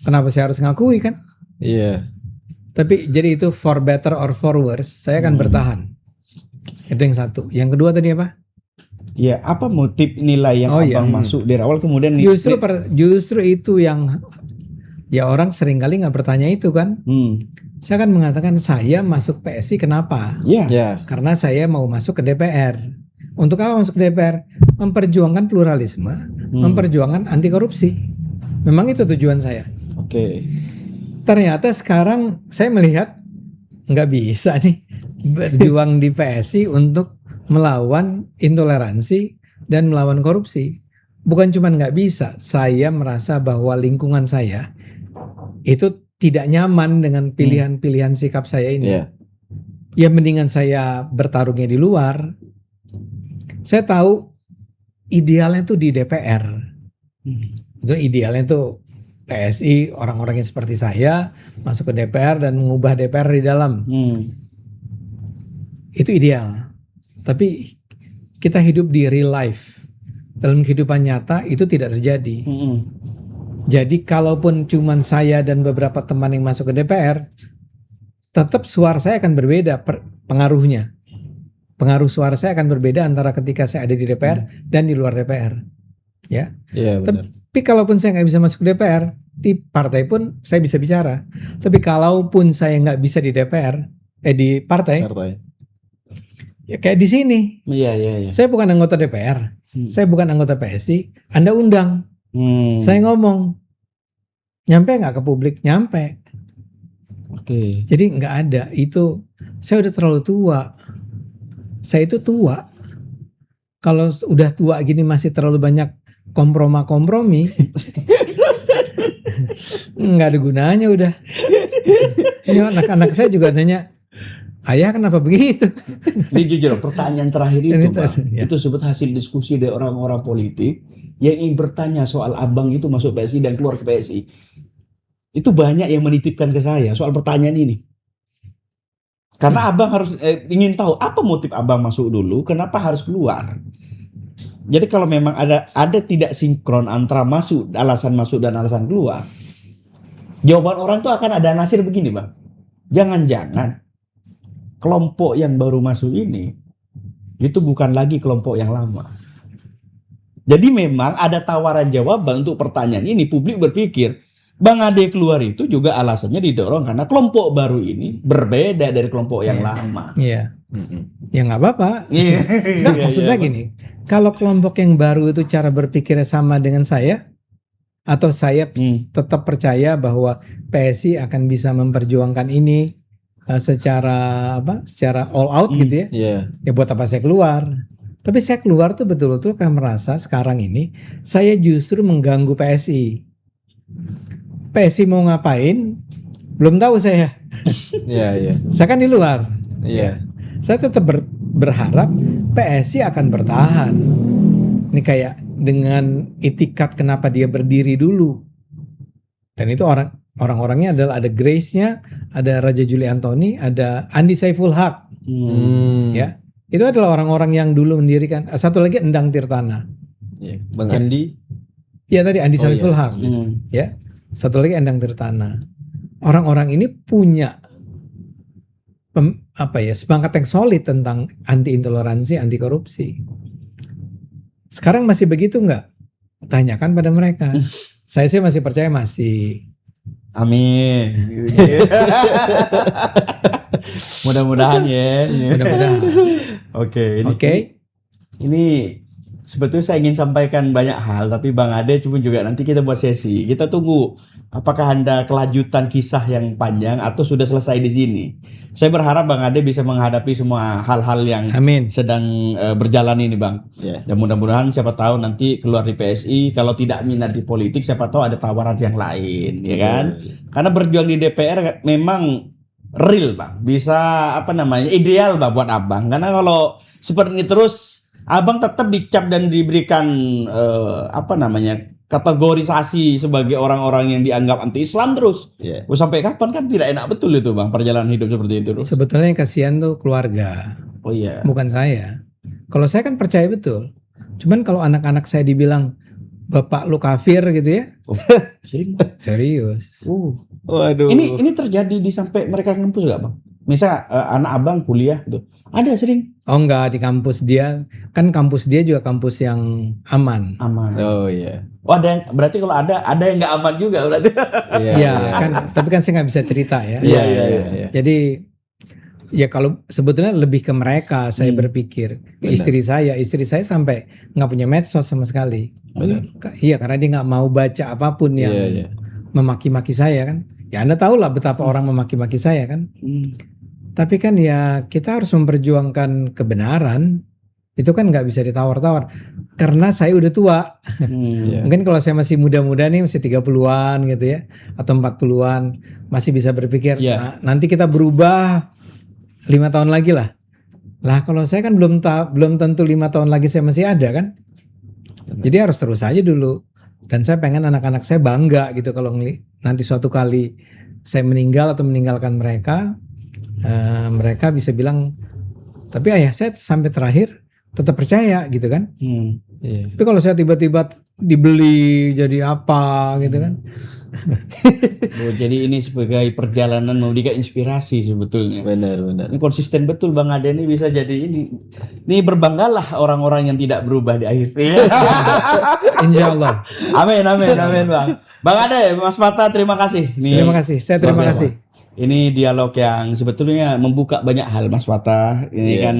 kenapa saya harus ngakui kan? Iya. Tapi jadi itu for better or for worse, saya akan bertahan. Itu yang satu. Yang kedua tadi apa? Ya, apa motif nilai yang Abang masuk dari awal kemudian justru itu yang ya orang seringkali nggak bertanya itu kan? Saya akan mengatakan saya masuk PSI kenapa? Karena saya mau masuk ke DPR. Untuk apa masuk ke DPR? Memperjuangkan pluralisme, memperjuangkan anti korupsi. Memang itu tujuan saya. Oke. Ternyata sekarang saya melihat nggak bisa nih berjuang di PSI untuk melawan intoleransi dan melawan korupsi. Bukan cuma nggak bisa, saya merasa bahwa lingkungan saya itu tidak nyaman dengan pilihan-pilihan sikap saya ini. Ya mendingan saya bertarungnya di luar. Saya tahu idealnya tuh di DPR. Itu idealnya tuh PSI, orang-orang yang seperti saya masuk ke DPR dan mengubah DPR di dalam. Itu ideal. Tapi kita hidup di real life. Dalam kehidupan nyata itu tidak terjadi. Jadi kalaupun cuman saya dan beberapa teman yang masuk ke DPR, tetap suara saya akan berbeda pengaruhnya. Pengaruh suara saya akan berbeda antara ketika saya ada di DPR dan di luar DPR. Ya. Iya, benar. Tapi kalaupun saya nggak bisa masuk ke DPR, di partai pun saya bisa bicara. Tapi kalaupun saya nggak bisa di DPR, di partai, ya kayak di sini. Iya. Saya bukan anggota DPR, saya bukan anggota PSI. Anda undang, saya ngomong, nyampe nggak ke publik? Nyampe. Oke. Jadi nggak ada itu. Saya udah terlalu tua. Saya itu tua. Kalau udah tua gini masih terlalu banyak kompromi, nggak ada gunanya udah. Ini anak-anak saya juga nanya, ayah kenapa begitu? Ini jujur, pertanyaan terakhir itu, Bang, itu sebut hasil diskusi dari orang-orang politik yang ingin bertanya soal Abang itu masuk PSI dan keluar ke PSI. Itu banyak yang menitipkan ke saya soal pertanyaan ini. Karena Abang harus ingin tahu apa motif Abang masuk dulu, kenapa harus keluar. Jadi kalau memang ada tidak sinkron antara alasan masuk dan alasan keluar, jawaban orang tuh akan ada nasir begini, Bang. Jangan-jangan kelompok yang baru masuk ini itu bukan lagi kelompok yang lama. Jadi memang ada tawaran jawaban untuk pertanyaan ini. Publik berpikir Bang Ade keluar itu juga alasannya didorong karena kelompok baru ini berbeda dari kelompok yang lama. Iya. Ya nggak apa-apa. Nggak, maksud saya gini, kalau kelompok yang baru itu cara berpikirnya sama dengan saya, atau saya tetap percaya bahwa PSI akan bisa memperjuangkan ini secara all out gitu ya. Ya buat apa saya keluar? Tapi saya keluar tuh betul-betul kan merasa sekarang ini saya justru mengganggu PSI. PSI mau ngapain? Belum tahu saya. Iya. Saya kan di luar. Iya. Saya tetap berharap PSI akan bertahan. Ini kayak dengan itikat kenapa dia berdiri dulu. Dan itu orang-orangnya adalah ada Grace-nya, ada Raja Juli Antoni, ada Andi Saiful Haq. Ya. Itu adalah orang-orang yang dulu mendirikan. Satu lagi Endang Tirtana. Iya. Bang Andi. Ya tadi Andi Saiful iya. Haq. Ya. Satu lagi Endang Tirtana. Orang-orang ini punya semangat yang solid tentang anti intoleransi, anti korupsi. Sekarang masih begitu nggak? Tanyakan pada mereka. Saya sih masih percaya masih. Amin. Mudah-mudahan ya. Mudah-mudahan. Oke. Ini sebetulnya saya ingin sampaikan banyak hal, tapi Bang Ade cuma juga nanti kita buat sesi. Kita tunggu apakah ada kelanjutan kisah yang panjang atau sudah selesai di sini. Saya berharap Bang Ade bisa menghadapi semua hal-hal yang Amin. sedang berjalan ini, Bang. Iya. Dan mudah-mudahan siapa tahu nanti keluar di PSI, kalau tidak minat di politik, siapa tahu ada tawaran yang lain, ya kan? Karena berjuang di DPR memang real, Bang. Bisa ideal, Bang, buat Abang. Karena kalau seperti ini terus Abang tetap dicap dan diberikan kategorisasi sebagai orang-orang yang dianggap anti-Islam terus. Iya. Sampai kapan kan tidak enak betul itu, Bang, perjalanan hidup seperti itu. Sebetulnya yang kasihan tuh keluarga. Oh iya. Bukan saya. Kalau saya kan percaya betul. Cuman kalau anak-anak saya dibilang bapak lu kafir gitu ya. Serius. Waduh. Ini terjadi di sampai mereka kampus gak, Bang? Misal anak Abang kuliah gitu. Ada sering. Oh enggak, di kampus dia. Kan kampus dia juga kampus yang aman. Oh iya. Oh ada yang, berarti kalau ada yang nggak aman juga berarti. Iya kan. Tapi kan saya nggak bisa cerita ya. Iya. Jadi ya kalau sebetulnya lebih ke mereka saya berpikir. Istri saya sampai nggak punya medsos sama sekali. Benar. Iya karena dia nggak mau baca apapun yang memaki-maki saya kan. Ya Anda tahu lah betapa orang memaki-maki saya kan. Tapi kan ya kita harus memperjuangkan kebenaran. Itu kan nggak bisa ditawar-tawar. Karena saya udah tua. Mungkin kalau saya masih muda-muda nih, masih 30-an gitu ya. Atau 40-an. Masih bisa berpikir, nah, nanti kita berubah 5 tahun lagi lah. Lah kalau saya kan belum tentu 5 tahun lagi saya masih ada kan. Jadi harus terus aja dulu. Dan saya pengen anak-anak saya bangga gitu. Kalau nanti suatu kali saya meninggal atau meninggalkan mereka. Mereka bisa bilang, tapi ayah saya sampai terakhir tetap percaya gitu kan. Tapi kalau saya tiba-tiba dibeli jadi apa gitu kan. Jadi ini sebagai perjalanan memberikan inspirasi sebetulnya. Benar. Ini konsisten betul Bang Ade, ini bisa jadi ini. Ini berbanggalah orang-orang yang tidak berubah di akhir. Insya Allah. Amin Bang. Bang Ade, Mas Mata, terima kasih. Terima kasih. Saya terima kasih. Ini dialog yang sebetulnya membuka banyak hal, Mas Fatah. Ini kan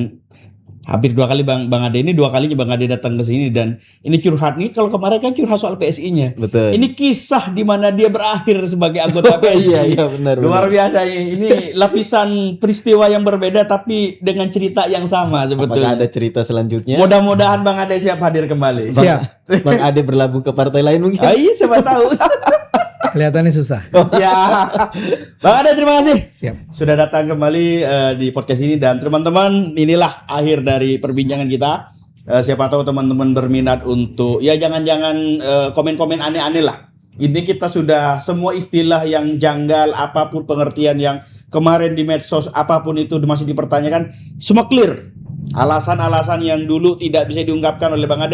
hampir 2 kali Bang Ade, ini 2 kalinya Bang Ade datang ke sini, dan ini curhat nih. Kalau kemarin kan curhat soal PSI-nya. Betul. Ini kisah di mana dia berakhir sebagai anggota PSI. Iya benar. Luar biasa. Ini lapisan peristiwa yang berbeda tapi dengan cerita yang sama sebetulnya. Apakah ada cerita selanjutnya? Mudah-mudahan Bang Ade siap hadir kembali. Siap. Bang Ade berlabuh ke partai lain mungkin. Iya, siapa tahu. Kelihatannya susah. Ya. Bang Ade, terima kasih. Siap. Sudah datang kembali di podcast ini, dan teman-teman, inilah akhir dari perbincangan kita. Siapa tahu teman-teman berminat untuk jangan komen-komen aneh-aneh lah. Ini kita sudah semua istilah yang janggal, apapun pengertian yang kemarin di medsos, apapun itu masih dipertanyakan, semua clear. Alasan-alasan yang dulu tidak bisa diungkapkan oleh Bang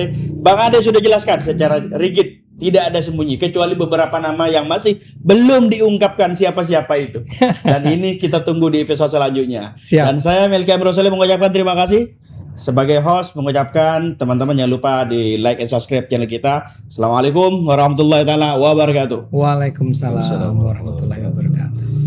Ade sudah jelaskan secara rigid. Tidak ada sembunyi, kecuali beberapa nama yang masih belum diungkapkan siapa-siapa itu. Dan ini kita tunggu di episode selanjutnya. Siap. Dan saya Melki Amrosoli mengucapkan terima kasih. Sebagai host mengucapkan teman-teman jangan lupa di like and subscribe channel kita. Assalamualaikum warahmatullahi wabarakatuh. Waalaikumsalam warahmatullahi wabarakatuh.